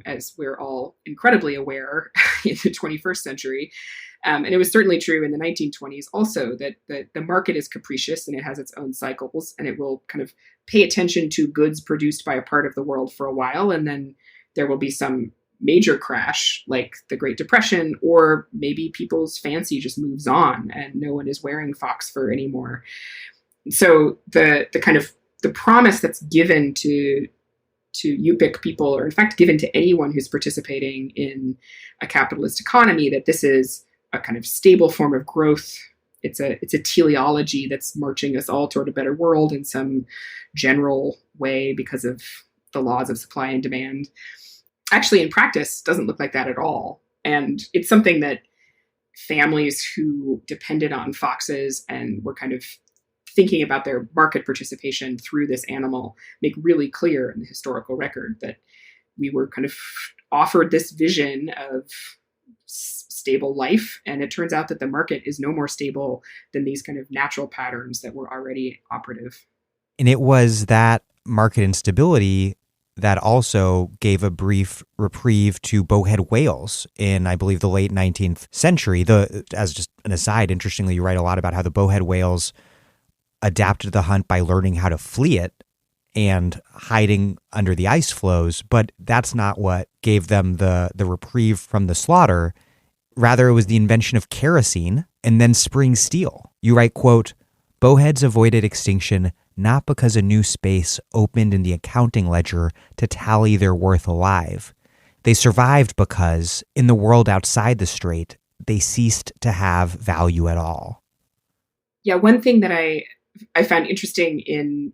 as we're all incredibly aware in the 21st century. And it was certainly true in the 1920s also, that the market is capricious and it has its own cycles, and it will kind of pay attention to goods produced by a part of the world for a while, and then there will be some major crash like the Great Depression, or maybe people's fancy just moves on and no one is wearing fox fur anymore. So the kind of the promise that's given to Yupik people, or in fact given to anyone who's participating in a capitalist economy, that this is a kind of stable form of growth. It's a teleology that's marching us all toward a better world in some general way because of the laws of supply and demand. Actually, in practice, doesn't look like that at all. And it's something that families who depended on foxes and were kind of thinking about their market participation through this animal make really clear in the historical record, that we were kind of offered this vision of stable life. And it turns out that the market is no more stable than these kind of natural patterns that were already operative. And it was that market instability that also gave a brief reprieve to bowhead whales in, I believe, the late 19th century. As just an aside, interestingly, you write a lot about how the bowhead whales adapted the hunt by learning how to flee it and hiding under the ice floes, but that's not what gave them the reprieve from the slaughter. Rather, it was the invention of kerosene and then spring steel. You write, quote, "Bowheads avoided extinction not because a new space opened in the accounting ledger to tally their worth alive. They survived because, in the world outside the strait, they ceased to have value at all." Yeah, one thing that I found interesting in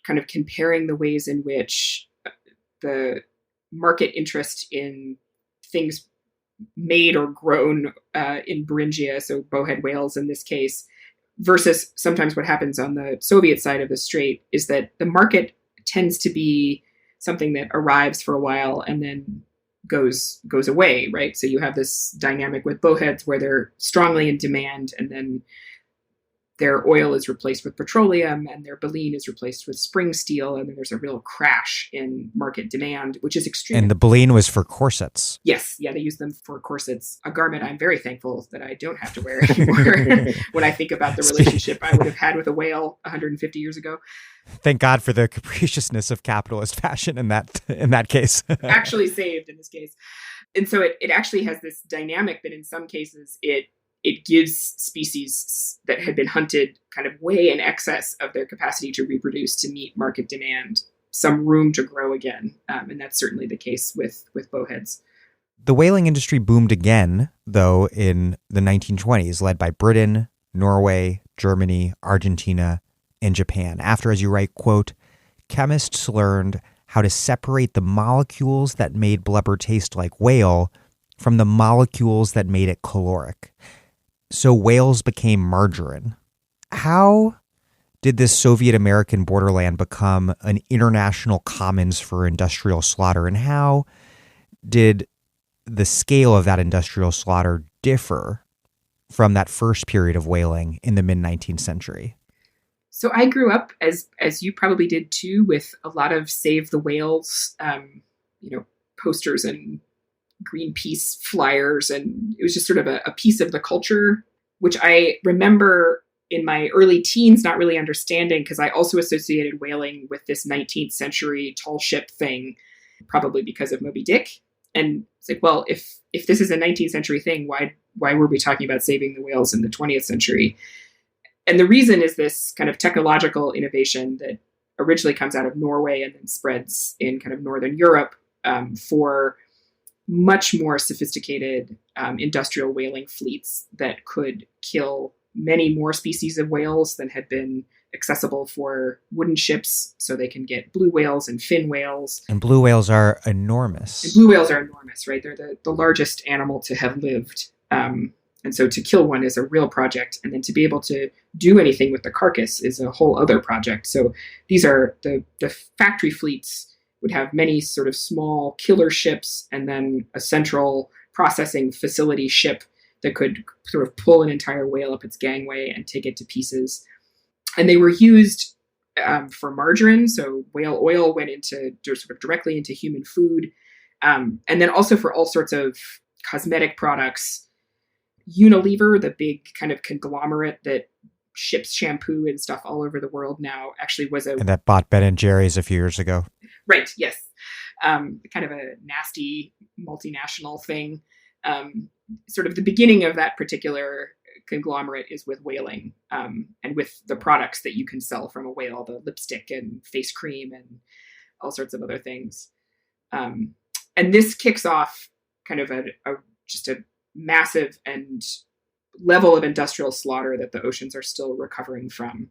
kind of comparing the ways in which the market interest in things made or grown in Beringia, so bowhead whales in this case, versus sometimes what happens on the Soviet side of the strait, is that the market tends to be something that arrives for a while and then goes away, right? So you have this dynamic with bowheads where they're strongly in demand, and then their oil is replaced with petroleum and their baleen is replaced with spring steel. And then there's a real crash in market demand, which is extreme. And the baleen was for corsets. Yes. Yeah. They use them for corsets, a garment I'm very thankful that I don't have to wear anymore when I think about the relationship I would have had with a whale 150 years ago. Thank God for the capriciousness of capitalist fashion in that case. Actually saved in this case. And so it actually has this dynamic that in some cases it gives species that had been hunted kind of way in excess of their capacity to reproduce to meet market demand some room to grow again. And that's certainly the case with bowheads. The whaling industry boomed again, though, in the 1920s, led by Britain, Norway, Germany, Argentina, and Japan. After, as you write, quote, "Chemists learned how to separate the molecules that made blubber taste like whale from the molecules that made it caloric. So whales became margarine." How did this Soviet American borderland become an international commons for industrial slaughter? And how did the scale of that industrial slaughter differ from that first period of whaling in the mid-19th century? So I grew up, as you probably did too, with a lot of Save the Whales, posters and Greenpeace flyers. And it was just sort of a piece of the culture, which I remember in my early teens not really understanding, because I also associated whaling with this 19th century tall ship thing, probably because of Moby Dick. And it's like, well, if this is a 19th century thing, why were we talking about saving the whales in the 20th century? And the reason is this kind of technological innovation that originally comes out of Norway and then spreads in kind of Northern Europe for much more sophisticated industrial whaling fleets that could kill many more species of whales than had been accessible for wooden ships. So they can get blue whales and fin whales. And blue whales are enormous. And blue whales are enormous, right? They're the largest animal to have lived. And so to kill one is a real project. And then to be able to do anything with the carcass is a whole other project. So these are the factory fleets would have many sort of small killer ships and then a central processing facility ship that could sort of pull an entire whale up its gangway and take it to pieces. And they were used for margarine. So whale oil went into sort of directly into human food. And then also for all sorts of cosmetic products. Unilever, the big kind of conglomerate that ships shampoo and stuff all over the world now, actually was and that bought Ben & Jerry's a few years ago. Right, yes. Kind of a nasty multinational thing. Sort of the beginning of that particular conglomerate is with whaling, and with the products that you can sell from a whale, the lipstick and face cream and all sorts of other things. And this kicks off kind of just a massive and level of industrial slaughter that the oceans are still recovering from,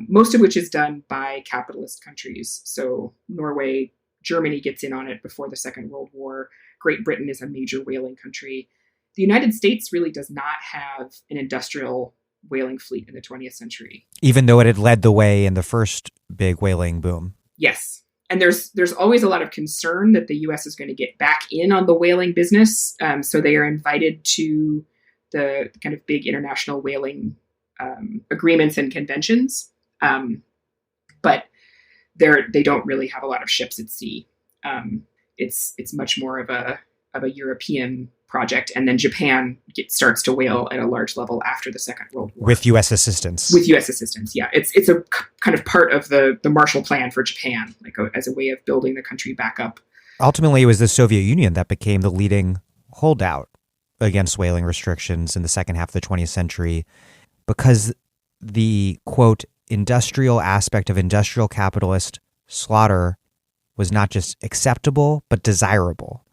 most of which is done by capitalist countries. So Norway, Germany gets in on it before the Second World War. Great Britain is a major whaling country. The United States really does not have an industrial whaling fleet in the 20th century. Even though it had led the way in the first big whaling boom. Yes. And there's always a lot of concern that the U.S. is going to get back in on the whaling business. So they are invited to the kind of big international whaling agreements and conventions. But they don't really have a lot of ships at sea. It's much more of a European project. And then Japan starts to whale at a large level after the Second World War. With U.S. assistance. With U.S. assistance, yeah. It's a kind of part of the Marshall Plan for Japan, as a way of building the country back up. Ultimately, it was the Soviet Union that became the leading holdout against whaling restrictions in the second half of the 20th century because the, quote, industrial aspect of industrial capitalist slaughter was not just acceptable, but desirable.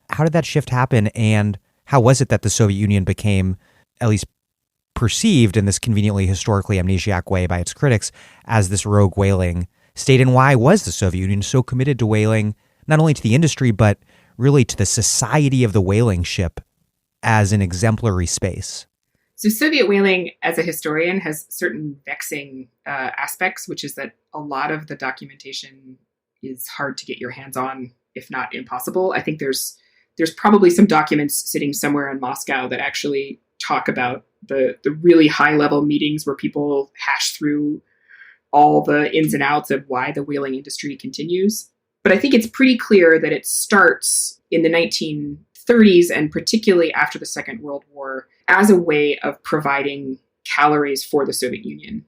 How did that shift happen, and how was it that the Soviet Union became, at least perceived in this conveniently historically amnesiac way by its critics, as this rogue whaling state, and why was the Soviet Union so committed to whaling, not only to the industry, but really to the society of the whaling ship as an exemplary space? So Soviet whaling, as a historian, has certain vexing aspects, which is that a lot of the documentation is hard to get your hands on, if not impossible. I think there's probably some documents sitting somewhere in Moscow that actually talk about the really high-level meetings where people hash through all the ins and outs of why the whaling industry continues. But I think it's pretty clear that it starts in the 1930s, and particularly after the Second World War, as a way of providing calories for the Soviet Union.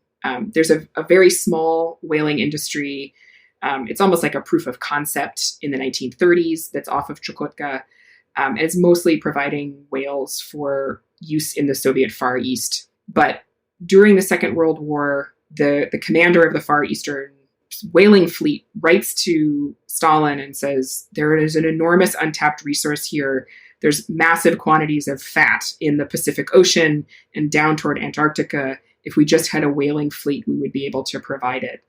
There's a very small whaling industry. It's almost like a proof of concept in the 1930s that's off of Chukotka. And it's mostly providing whales for use in the Soviet Far East. But during the Second World War, the commander of the Far Eastern whaling fleet writes to Stalin and says, there is an enormous untapped resource here. There's massive quantities of fat in the Pacific Ocean and down toward Antarctica. If we just had a whaling fleet, we would be able to provide it.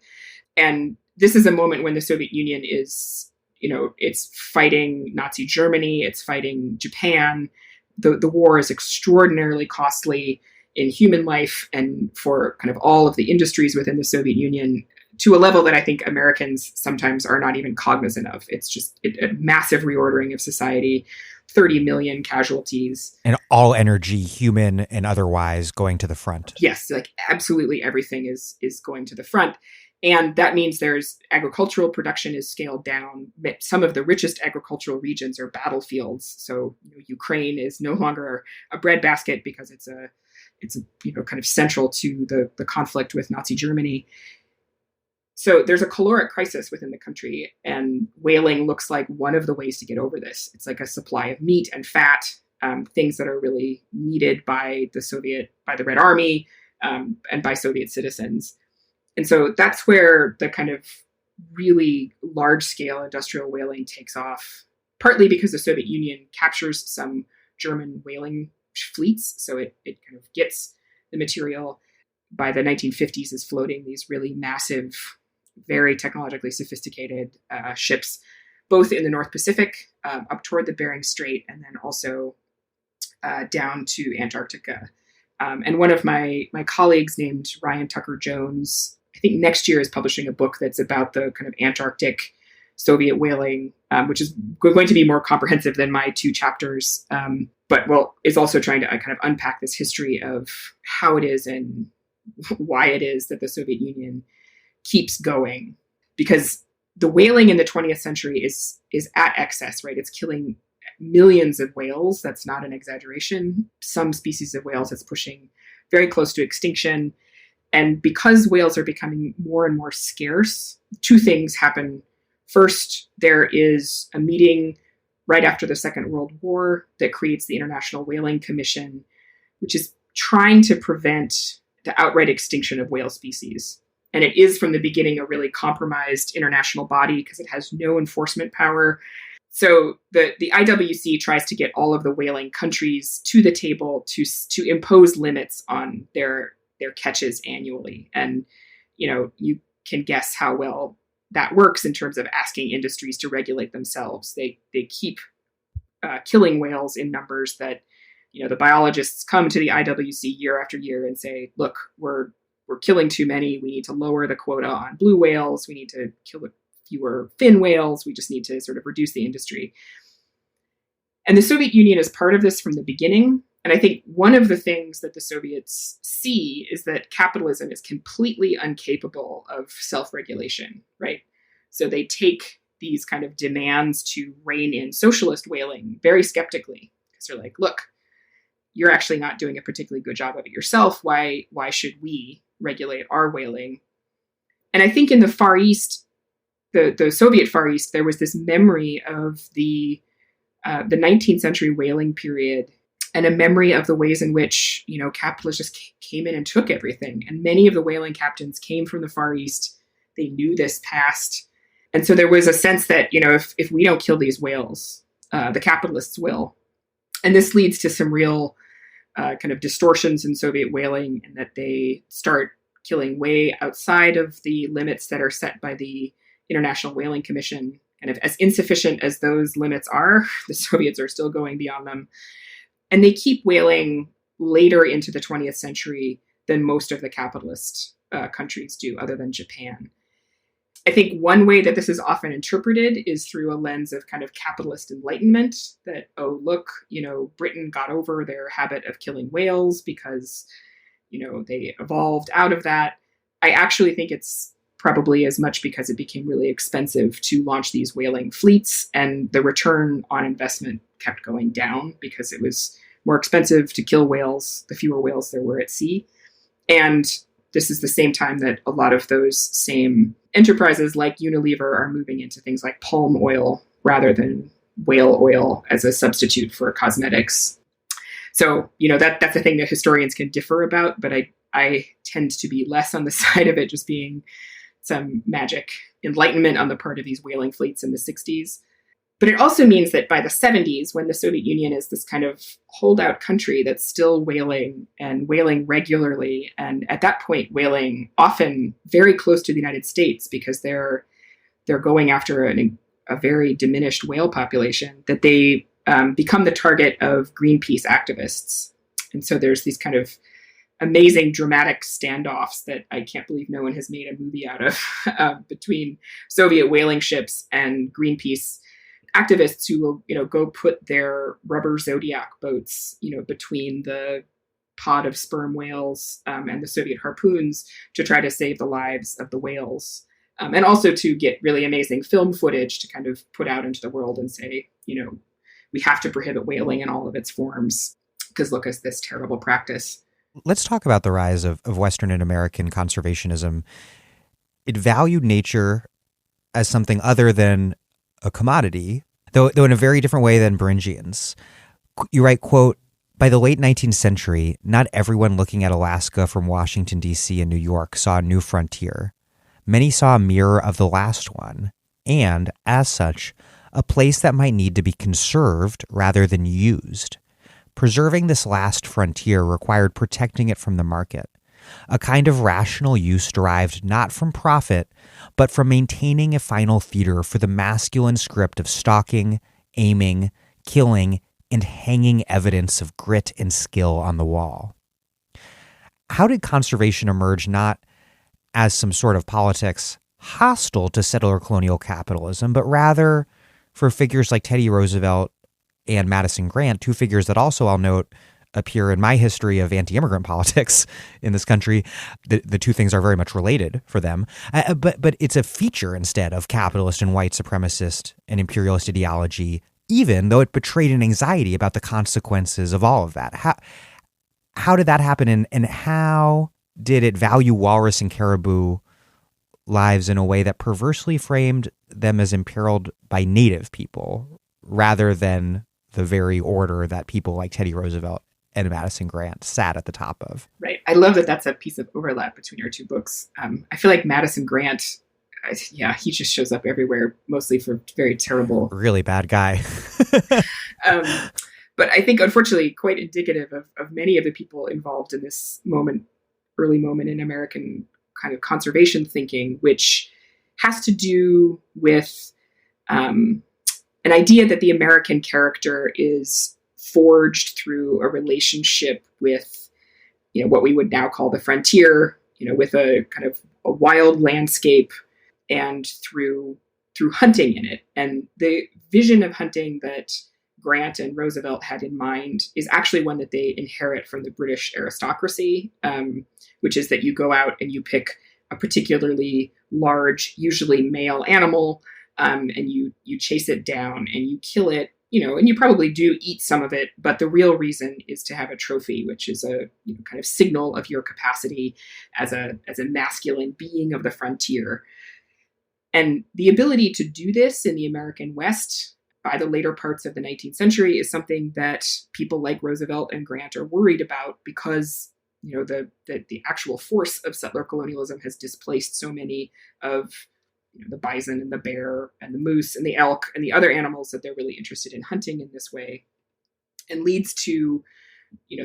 And this is a moment when the Soviet Union is, it's fighting Nazi Germany, it's fighting Japan. The war is extraordinarily costly in human life and for kind of all of the industries within the Soviet Union, to a level that I think Americans sometimes are not even cognizant of. It's just a massive reordering of society, 30 million casualties. And all energy, human and otherwise, going to the front. Yes, absolutely everything is going to the front. And that means there's agricultural production is scaled down. Some of the richest agricultural regions are battlefields. So Ukraine is no longer a breadbasket because it's kind of central to the conflict with Nazi Germany. So there's a caloric crisis within the country, and whaling looks like one of the ways to get over this. It's like a supply of meat and fat, things that are really needed by the Red Army, and by Soviet citizens. And so that's where the kind of really large-scale industrial whaling takes off, partly because the Soviet Union captures some German whaling fleets. So it kind of gets the material. By the 1950s is floating these really massive, very technologically sophisticated ships, both in the North Pacific, up toward the Bering Strait, and then also down to Antarctica. And one of my colleagues named Ryan Tucker-Jones, I think next year is publishing a book that's about the kind of Antarctic Soviet whaling, which is going to be more comprehensive than my 2 chapters, but is also trying to kind of unpack this history of how it is and why it is that the Soviet Union keeps going. Because the whaling in the 20th century is at excess, right? It's killing millions of whales. That's not an exaggeration. Some species of whales, it's pushing very close to extinction. And because whales are becoming more and more scarce, 2 things happen. First, there is a meeting right after the Second World War that creates the International Whaling Commission, which is trying to prevent the outright extinction of whale species. And it is from the beginning a really compromised international body because it has no enforcement power. So the IWC tries to get all of the whaling countries to the table to impose limits on their catches annually. And, you can guess how well that works in terms of asking industries to regulate themselves. They keep killing whales in numbers that, the biologists come to the IWC year after year and say, look, we're killing too many. We need to lower the quota on blue whales. We need to kill fewer fin whales. We just need to sort of reduce the industry. And the Soviet Union is part of this from the beginning. And I think one of the things that the Soviets see is that capitalism is completely incapable of self-regulation, right? So they take these kind of demands to rein in socialist whaling very skeptically, because they're like, look, you're actually not doing a particularly good job of it yourself. Why should we regulate our whaling? And I think in the Far East, the Soviet Far East, there was this memory of the 19th century whaling period, and a memory of the ways in which, capitalists just came in and took everything. And many of the whaling captains came from the Far East. They knew this past. And so there was a sense that, if we don't kill these whales, the capitalists will. And this leads to some real kind of distortions in Soviet whaling, and that they start killing way outside of the limits that are set by the International Whaling Commission. And as insufficient as those limits are, the Soviets are still going beyond them. And they keep whaling later into the 20th century than most of the capitalist countries do, other than Japan. I think one way that this is often interpreted is through a lens of kind of capitalist enlightenment, that, oh, look, Britain got over their habit of killing whales because, they evolved out of that. I actually think it's probably as much because it became really expensive to launch these whaling fleets, and the return on investment kept going down because it was more expensive to kill whales, the fewer whales there were at sea. And this is the same time that a lot of those same enterprises like Unilever are moving into things like palm oil rather than whale oil as a substitute for cosmetics. So, that's a thing that historians can differ about, but I tend to be less on the side of it just being some magic enlightenment on the part of these whaling fleets in the 60s. But it also means that by the 70s, when the Soviet Union is this kind of holdout country that's still whaling and whaling regularly, and at that point whaling often very close to the United States because they're going after a very diminished whale population, that they become the target of Greenpeace activists. And so there's these kind of amazing dramatic standoffs that I can't believe no one has made a movie out of between Soviet whaling ships and Greenpeace activists who will, go put their rubber Zodiac boats, between the pod of sperm whales and the Soviet harpoons to try to save the lives of the whales. And also to get really amazing film footage to kind of put out into the world and say, we have to prohibit whaling in all of its forms because look at this terrible practice. Let's talk about the rise of Western and American conservationism. It valued nature as something other than a commodity, though in a very different way than Beringians. You write, quote, "By the late 19th century, not everyone looking at Alaska from Washington, D.C. and New York saw a new frontier. Many saw a mirror of the last one, and, as such, a place that might need to be conserved rather than used. Preserving this last frontier required protecting it from the market, a kind of rational use derived not from profit, but from maintaining a final theater for the masculine script of stalking, aiming, killing, and hanging evidence of grit and skill on the wall." How did conservation emerge not as some sort of politics hostile to settler colonial capitalism, but rather for figures like Teddy Roosevelt and Madison Grant, two figures that also, I'll note, appear in my history of anti-immigrant politics in this country? The two things are very much related for them. But it's a feature instead of capitalist and white supremacist and imperialist ideology, even though it betrayed an anxiety about the consequences of all of that. How did that happen, and how did it value walrus and caribou lives in a way that perversely framed them as imperiled by native people rather than the very order that people like Teddy Roosevelt and Madison Grant sat at the top of? Right. I love that that's a piece of overlap between our two books. I feel like Madison Grant, he just shows up everywhere, mostly for very terrible... Really bad guy. But I think, unfortunately, quite indicative of many of the people involved in this early moment in American kind of conservation thinking, which has to do with an idea that the American character is forged through a relationship with, what we would now call the frontier, with a kind of a wild landscape, and through hunting in it. And the vision of hunting that Grant and Roosevelt had in mind is actually one that they inherit from the British aristocracy, which is that you go out and you pick a particularly large, usually male animal, and you chase it down and you kill it, and you probably do eat some of it, but the real reason is to have a trophy, which is a kind of signal of your capacity as a masculine being of the frontier. And the ability to do this in the American West by the later parts of the 19th century is something that people like Roosevelt and Grant are worried about because, the actual force of settler colonialism has displaced so many of the bison and the bear and the moose and the elk and the other animals that they're really interested in hunting in this way, and leads to,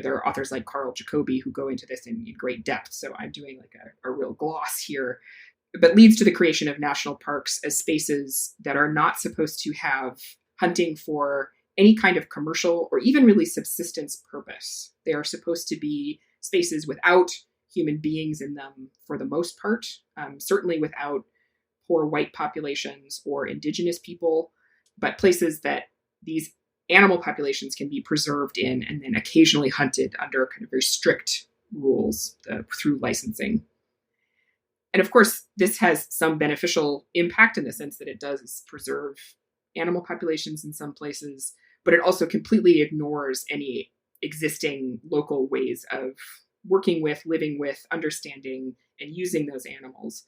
there are authors like Carl Jacobi who go into this in great depth. So I'm doing like a real gloss here, but leads to the creation of national parks as spaces that are not supposed to have hunting for any kind of commercial or even really subsistence purpose. They are supposed to be spaces without human beings in them for the most part, certainly without poor white populations or indigenous people, but places that these animal populations can be preserved in and then occasionally hunted under kind of very strict rules through licensing. And of course, this has some beneficial impact in the sense that it does preserve animal populations in some places, but it also completely ignores any existing local ways of working with, living with, understanding, and using those animals.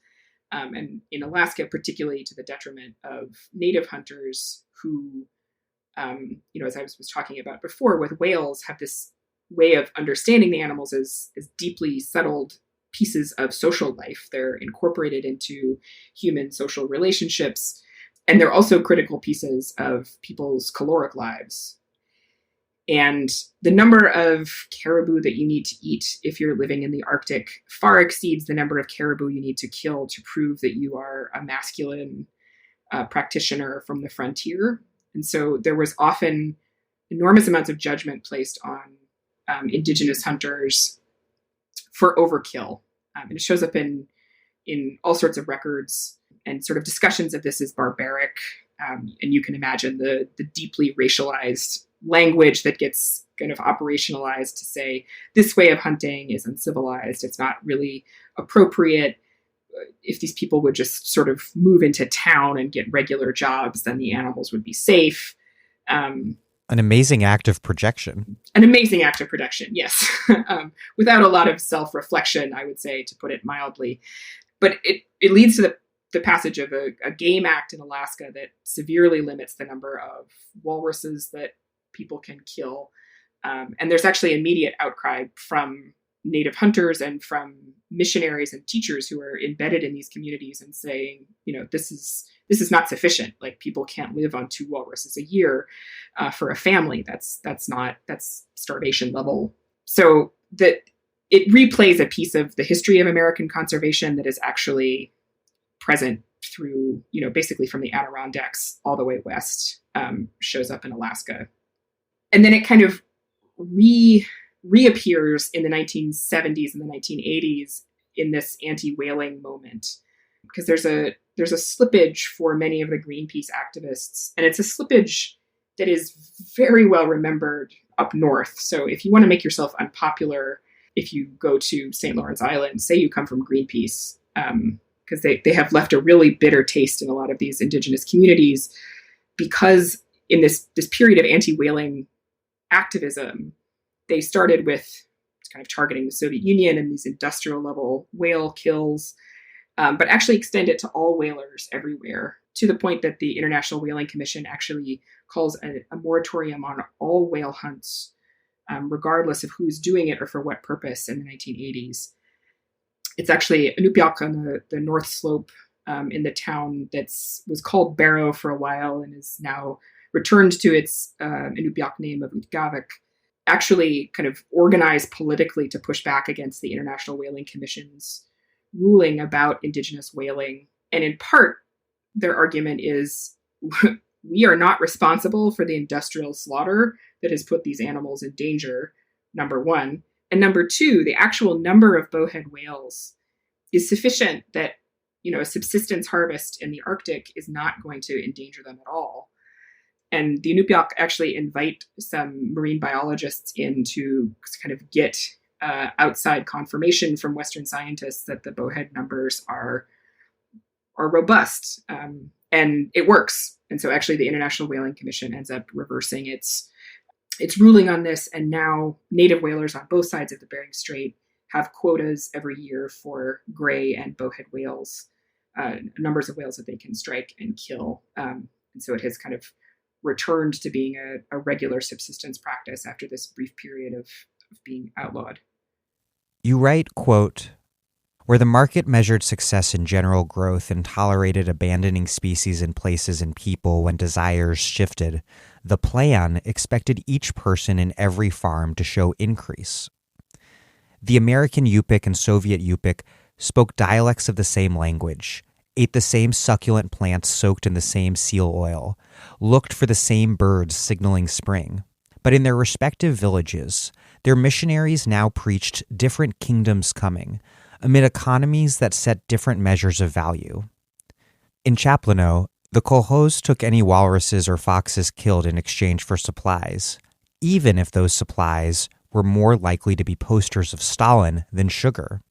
And in Alaska, particularly to the detriment of native hunters who, as I was talking about before, with whales, have this way of understanding the animals as deeply settled pieces of social life. They're incorporated into human social relationships, and they're also critical pieces of people's caloric lives. And the number of caribou that you need to eat if you're living in the Arctic far exceeds the number of caribou you need to kill to prove that you are a masculine practitioner from the frontier. And so there was often enormous amounts of judgment placed on Indigenous hunters for overkill. And it shows up in all sorts of records and sort of discussions of this as barbaric. And you can imagine the deeply racialized language that gets kind of operationalized to say this way of hunting is uncivilized. It's not really appropriate. If these people would just sort of move into town and get regular jobs, then the animals would be safe. An amazing act of projection. An amazing act of projection, yes. Without a lot of self-reflection, I would say, to put it mildly. But it leads to the passage of a game act in Alaska that severely limits the number of walruses that people can kill. And there's actually immediate outcry from native hunters and from missionaries and teachers who are embedded in these communities and saying, this is not sufficient. Like, people can't live on 2 walruses a year for a family. That's starvation level. So that it replays a piece of the history of American conservation that is actually present through, basically from the Adirondacks all the way west, shows up in Alaska. And then it kind of reappears in the 1970s and the 1980s in this anti-whaling moment, because there's a slippage for many of the Greenpeace activists, and it's a slippage that is very well remembered up north. So if you want to make yourself unpopular, if you go to St. Lawrence Island, say you come from Greenpeace, because they have left a really bitter taste in a lot of these Indigenous communities, because in this period of anti-whaling activism, they started with kind of targeting the Soviet Union and these industrial level whale kills, but actually extend it to all whalers everywhere, to the point that the International Whaling Commission actually calls a moratorium on all whale hunts, regardless of who's doing it or for what purpose, in the 1980s. It's actually Inupiaq on the North Slope, in the town was called Barrow for a while and is now returned to its Inupiaq name of Utqiagvik, actually kind of organized politically to push back against the International Whaling Commission's ruling about Indigenous whaling. And in part, their argument is, we are not responsible for the industrial slaughter that has put these animals in danger, number one. And number two, the actual number of bowhead whales is sufficient that, a subsistence harvest in the Arctic is not going to endanger them at all. And the Inupiaq actually invite some marine biologists in to kind of get outside confirmation from Western scientists that the bowhead numbers are robust, and it works. And so actually the International Whaling Commission ends up reversing its ruling on this, and now native whalers on both sides of the Bering Strait have quotas every year for gray and bowhead whales, numbers of whales that they can strike and kill. And so it has kind of returned to being a regular subsistence practice after this brief period of being outlawed. You write, quote, "Where the market measured success in general growth and tolerated abandoning species in places and people when desires shifted, the plan expected each person in every farm to show increase. The American Yupik and Soviet Yupik spoke dialects of the same language, ate the same succulent plants soaked in the same seal oil, looked for the same birds signaling spring. But in their respective villages, their missionaries now preached different kingdoms coming, amid economies that set different measures of value. In Chaplano, the kolkhoz took any walruses or foxes killed in exchange for supplies, even if those supplies were more likely to be posters of Stalin than sugar.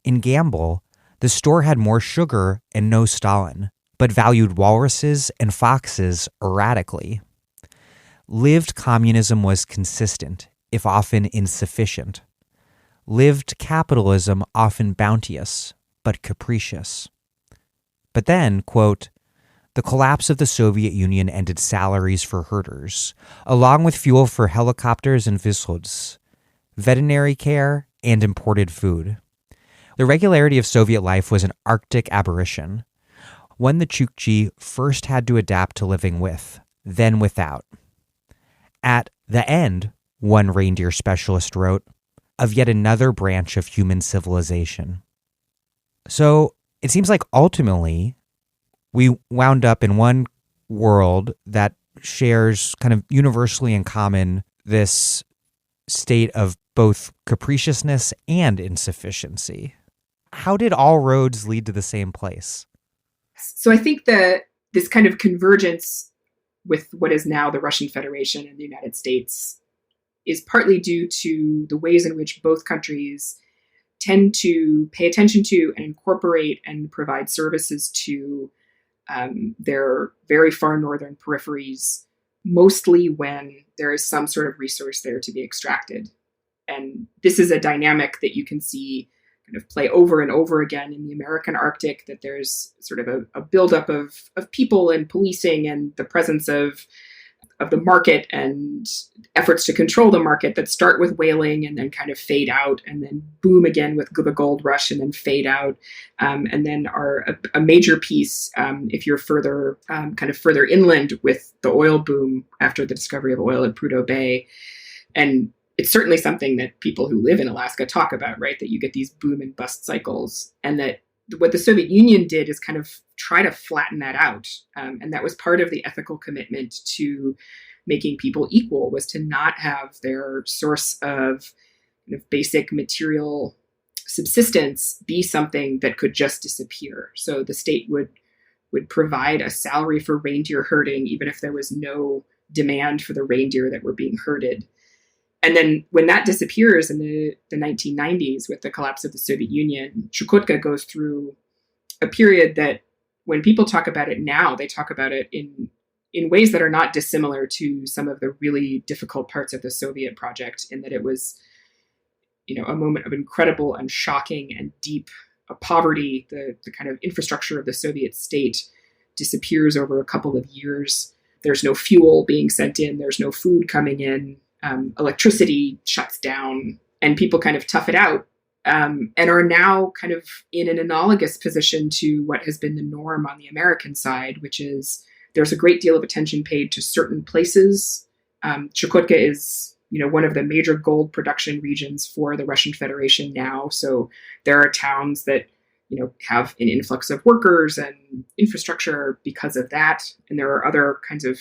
In Gamble, the store had more sugar and no Stalin, but valued walruses and foxes erratically. Lived communism was consistent, if often insufficient. Lived capitalism often bounteous, but capricious. But then, quote, the collapse of the Soviet Union ended salaries for herders, along with fuel for helicopters and vizhoods, veterinary care, and imported food. The regularity of Soviet life was an Arctic aberration, one the Chukchi first had to adapt to living with, then without. At the end, one reindeer specialist wrote, of yet another branch of human civilization. So it seems like ultimately we wound up in one world that shares kind of universally in common this state of both capriciousness and insufficiency. How did all roads lead to the same place? So I think that this kind of convergence with what is now the Russian Federation and the United States is partly due to the ways in which both countries tend to pay attention to and incorporate and provide services to their very far northern peripheries, mostly when there is some sort of resource there to be extracted. And this is a dynamic that you can see kind of play over and over again in the American Arctic, that there's sort of a buildup of people and policing and the presence of the market and efforts to control the market that start with whaling and then kind of fade out and then boom again with the gold rush and then fade out. And then are a major piece if you're further inland with the oil boom after the discovery of oil at Prudhoe Bay. And it's certainly something that people who live in Alaska talk about, right? That you get these boom and bust cycles, and that what the Soviet Union did is kind of try to flatten that out. And that was part of the ethical commitment to making people equal, was to not have their source of kind of basic material subsistence be something that could just disappear. So the state would provide a salary for reindeer herding, even if there was no demand for the reindeer that were being herded. And then when that disappears in the 1990s with the collapse of the Soviet Union, Chukotka goes through a period that when people talk about it now, they talk about it in ways that are not dissimilar to some of the really difficult parts of the Soviet project, in that it was, a moment of incredible and shocking and deep poverty. The kind of infrastructure of the Soviet state disappears over a couple of years. There's no fuel being sent in. There's no food coming in. Electricity shuts down, and people kind of tough it out and are now kind of in an analogous position to what has been the norm on the American side, which is there's a great deal of attention paid to certain places. Chukotka is, one of the major gold production regions for the Russian Federation now. So there are towns that, have an influx of workers and infrastructure because of that. And there are other kinds of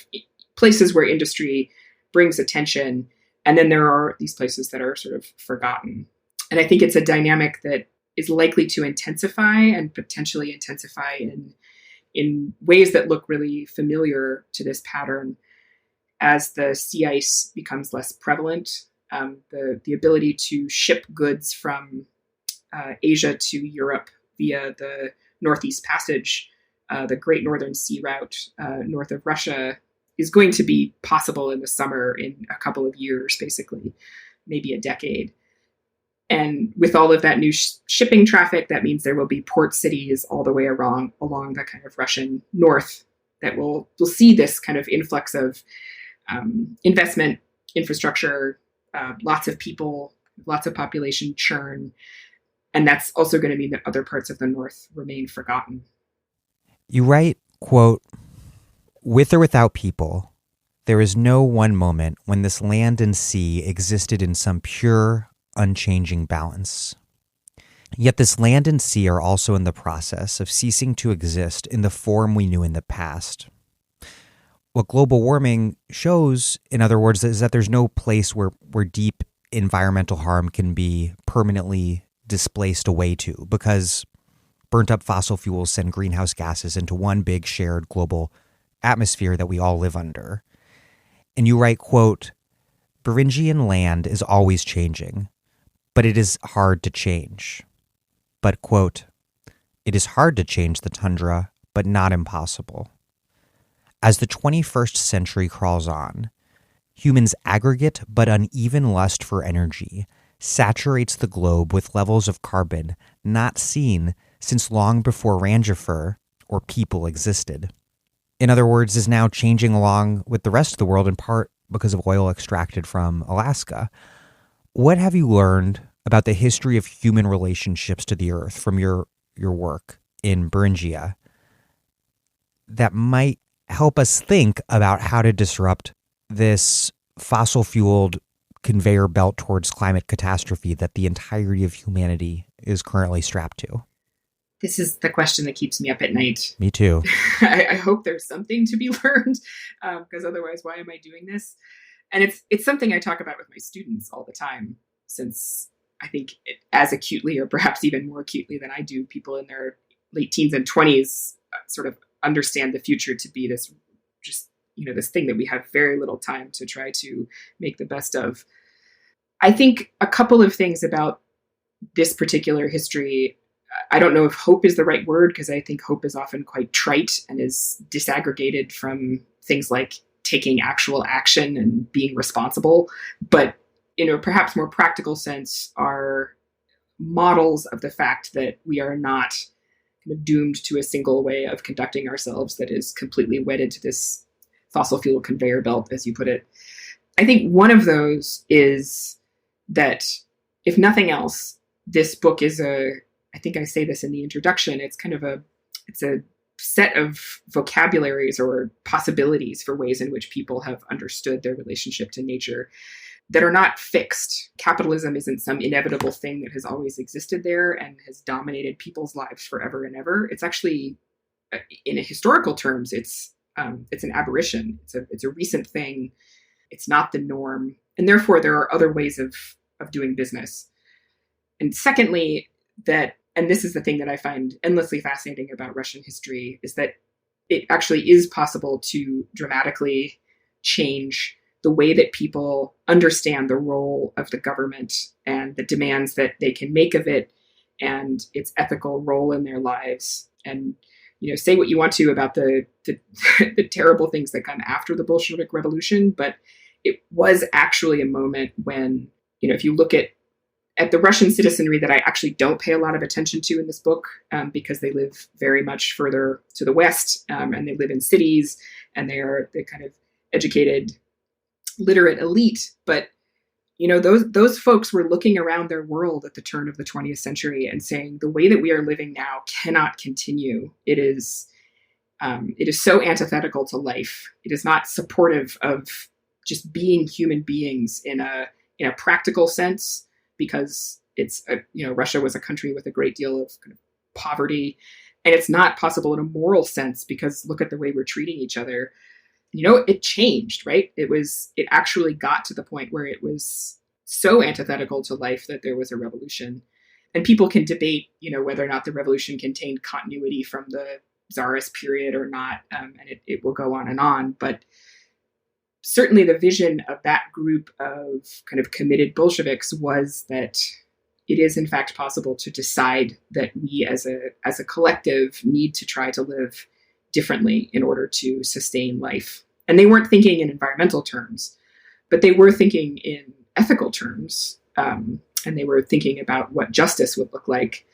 places where industry brings attention. And then there are these places that are sort of forgotten. And I think it's a dynamic that is likely to intensify and potentially intensify in ways that look really familiar to this pattern as the sea ice becomes less prevalent. The ability to ship goods from Asia to Europe via the Northeast Passage, the Great Northern Sea Route north of Russia, is going to be possible in the summer in a couple of years, basically, maybe a decade. And with all of that new shipping traffic, that means there will be port cities all the way along the kind of Russian north that will see this kind of influx of investment, infrastructure, lots of people, lots of population churn. And that's also going to mean that other parts of the north remain forgotten. You write, quote, "With or without people, there is no one moment when this land and sea existed in some pure, unchanging balance. Yet this land and sea are also in the process of ceasing to exist in the form we knew in the past. What global warming shows, in other words, is that there's no place where deep environmental harm can be permanently displaced away to, because burnt up fossil fuels send greenhouse gases into one big shared global atmosphere that we all live under." And you write, quote, "Beringian land is always changing, but it is hard to change. But, quote, it is hard to change the tundra, but not impossible. As the 21st century crawls on, humans' aggregate but uneven lust for energy saturates the globe with levels of carbon not seen since long before Rangifer or people existed. In other words, is now changing along with the rest of the world, in part because of oil extracted from Alaska. What have you learned about the history of human relationships to the earth from your work in Beringia that might help us think about how to disrupt this fossil-fueled conveyor belt towards climate catastrophe that the entirety of humanity is currently strapped to?" This is the question that keeps me up at night. Me too. I hope there's something to be learned, because otherwise, why am I doing this? And it's something I talk about with my students all the time, since I think as acutely, or perhaps even more acutely than I do, people in their late teens and 20s sort of understand the future to be this just, this thing that we have very little time to try to make the best of. I think a couple of things about this particular history. I don't know if hope is the right word, because I think hope is often quite trite and is disaggregated from things like taking actual action and being responsible. But in a perhaps more practical sense, are models of the fact that we are not kind of doomed to a single way of conducting ourselves that is completely wedded to this fossil fuel conveyor belt, as you put it. I think one of those is that, if nothing else, this book is I think I say this in the introduction, it's a set of vocabularies or possibilities for ways in which people have understood their relationship to nature that are not fixed. Capitalism isn't some inevitable thing that has always existed there and has dominated people's lives forever and ever. It's actually, in historical terms, it's an aberration. It's a recent thing. It's not the norm. And therefore, there are other ways of doing business. And secondly, and this is the thing that I find endlessly fascinating about Russian history, is that it actually is possible to dramatically change the way that people understand the role of the government and the demands that they can make of it and its ethical role in their lives. And, say what you want to about the terrible things that come after the Bolshevik Revolution, but it was actually a moment when, if you look at the Russian citizenry that I actually don't pay a lot of attention to in this book, because they live very much further to the west, and they live in cities, and they're the kind of educated, literate elite. But those folks were looking around their world at the turn of the 20th century and saying, the way that we are living now cannot continue. It is so antithetical to life. It is not supportive of just being human beings in a practical sense, because Russia was a country with a great deal of kind of poverty, and it's not possible in a moral sense, because look at the way we're treating each other. It changed, right? It actually got to the point where it was so antithetical to life that there was a revolution. And people can debate, whether or not the revolution contained continuity from the Tsarist period or not, and it will go on and on. But certainly the vision of that group of kind of committed Bolsheviks was that it is in fact possible to decide that we as a collective need to try to live differently in order to sustain life. And they weren't thinking in environmental terms, but they were thinking in ethical terms. And they were thinking about what justice would look like.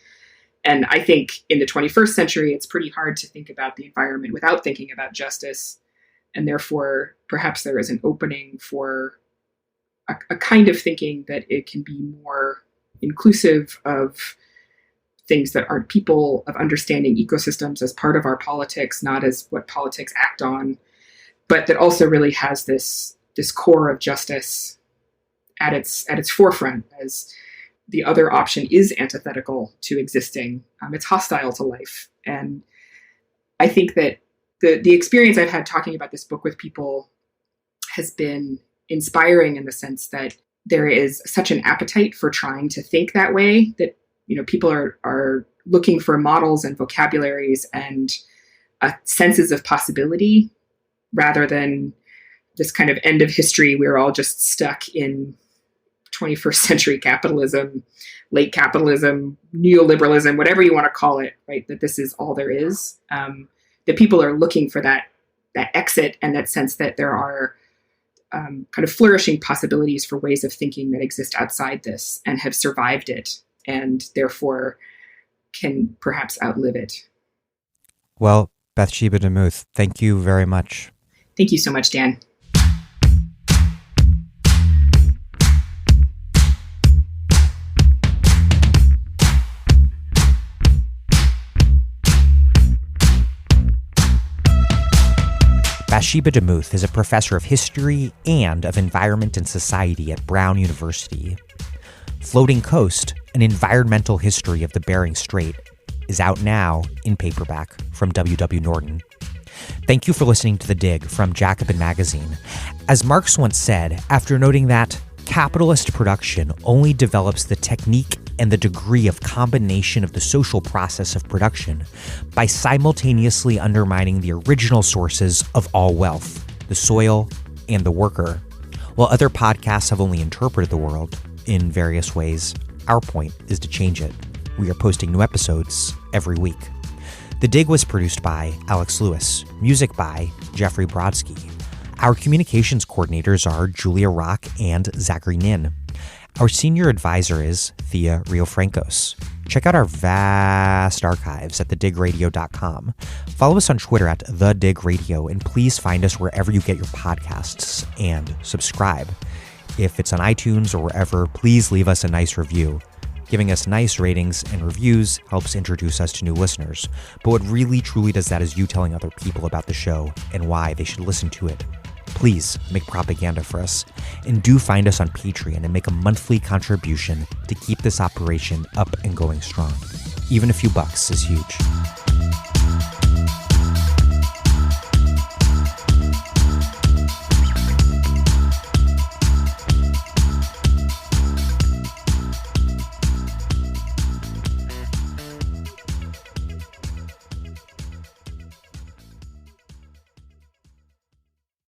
And I think in the 21st century, it's pretty hard to think about the environment without thinking about justice. And therefore, perhaps there is an opening for a kind of thinking that it can be more inclusive of things that aren't people, of understanding ecosystems as part of our politics, not as what politics act on, but that also really has this core of justice at its forefront, as the other option is antithetical to existing. It's hostile to life. And I think that the experience I've had talking about this book with people has been inspiring in the sense that there is such an appetite for trying to think that way, that people are looking for models and vocabularies and senses of possibility, rather than this kind of end of history. We're all just stuck in 21st century capitalism, late capitalism, neoliberalism, whatever you want to call it, right? That this is all there is. That people are looking for that exit, and that sense that there are kind of flourishing possibilities for ways of thinking that exist outside this and have survived it, and therefore can perhaps outlive it. Well, Bathsheba Demuth, thank you very much. Thank you so much, Dan. Bathsheba Demuth is a professor of history and of environment and society at Brown University. Floating Coast, an environmental history of the Bering Strait, is out now in paperback from W.W. Norton. Thank you for listening to The Dig from Jacobin Magazine. As Marx once said, after noting that capitalist production only develops the technique and the degree of combination of the social process of production by simultaneously undermining the original sources of all wealth, the soil and the worker. While other podcasts have only interpreted the world, in various ways. Our point is to change it. We are posting new episodes every week. The Dig was produced by Alex Lewis, music by Jeffrey Brodsky. Our communications coordinators are Julia Rock and Zachary Nin. Our senior advisor is Thea Riofrancos. Check out our vast archives at thedigradio.com. Follow us on Twitter at thedigradio, and please find us wherever you get your podcasts and subscribe. If it's on iTunes or wherever, please leave us a nice review. Giving us nice ratings and reviews helps introduce us to new listeners. But what really truly does that is you telling other people about the show and why they should listen to it. Please make propaganda for us, and do find us on Patreon and make a monthly contribution to keep this operation up and going strong. Even a few bucks is huge.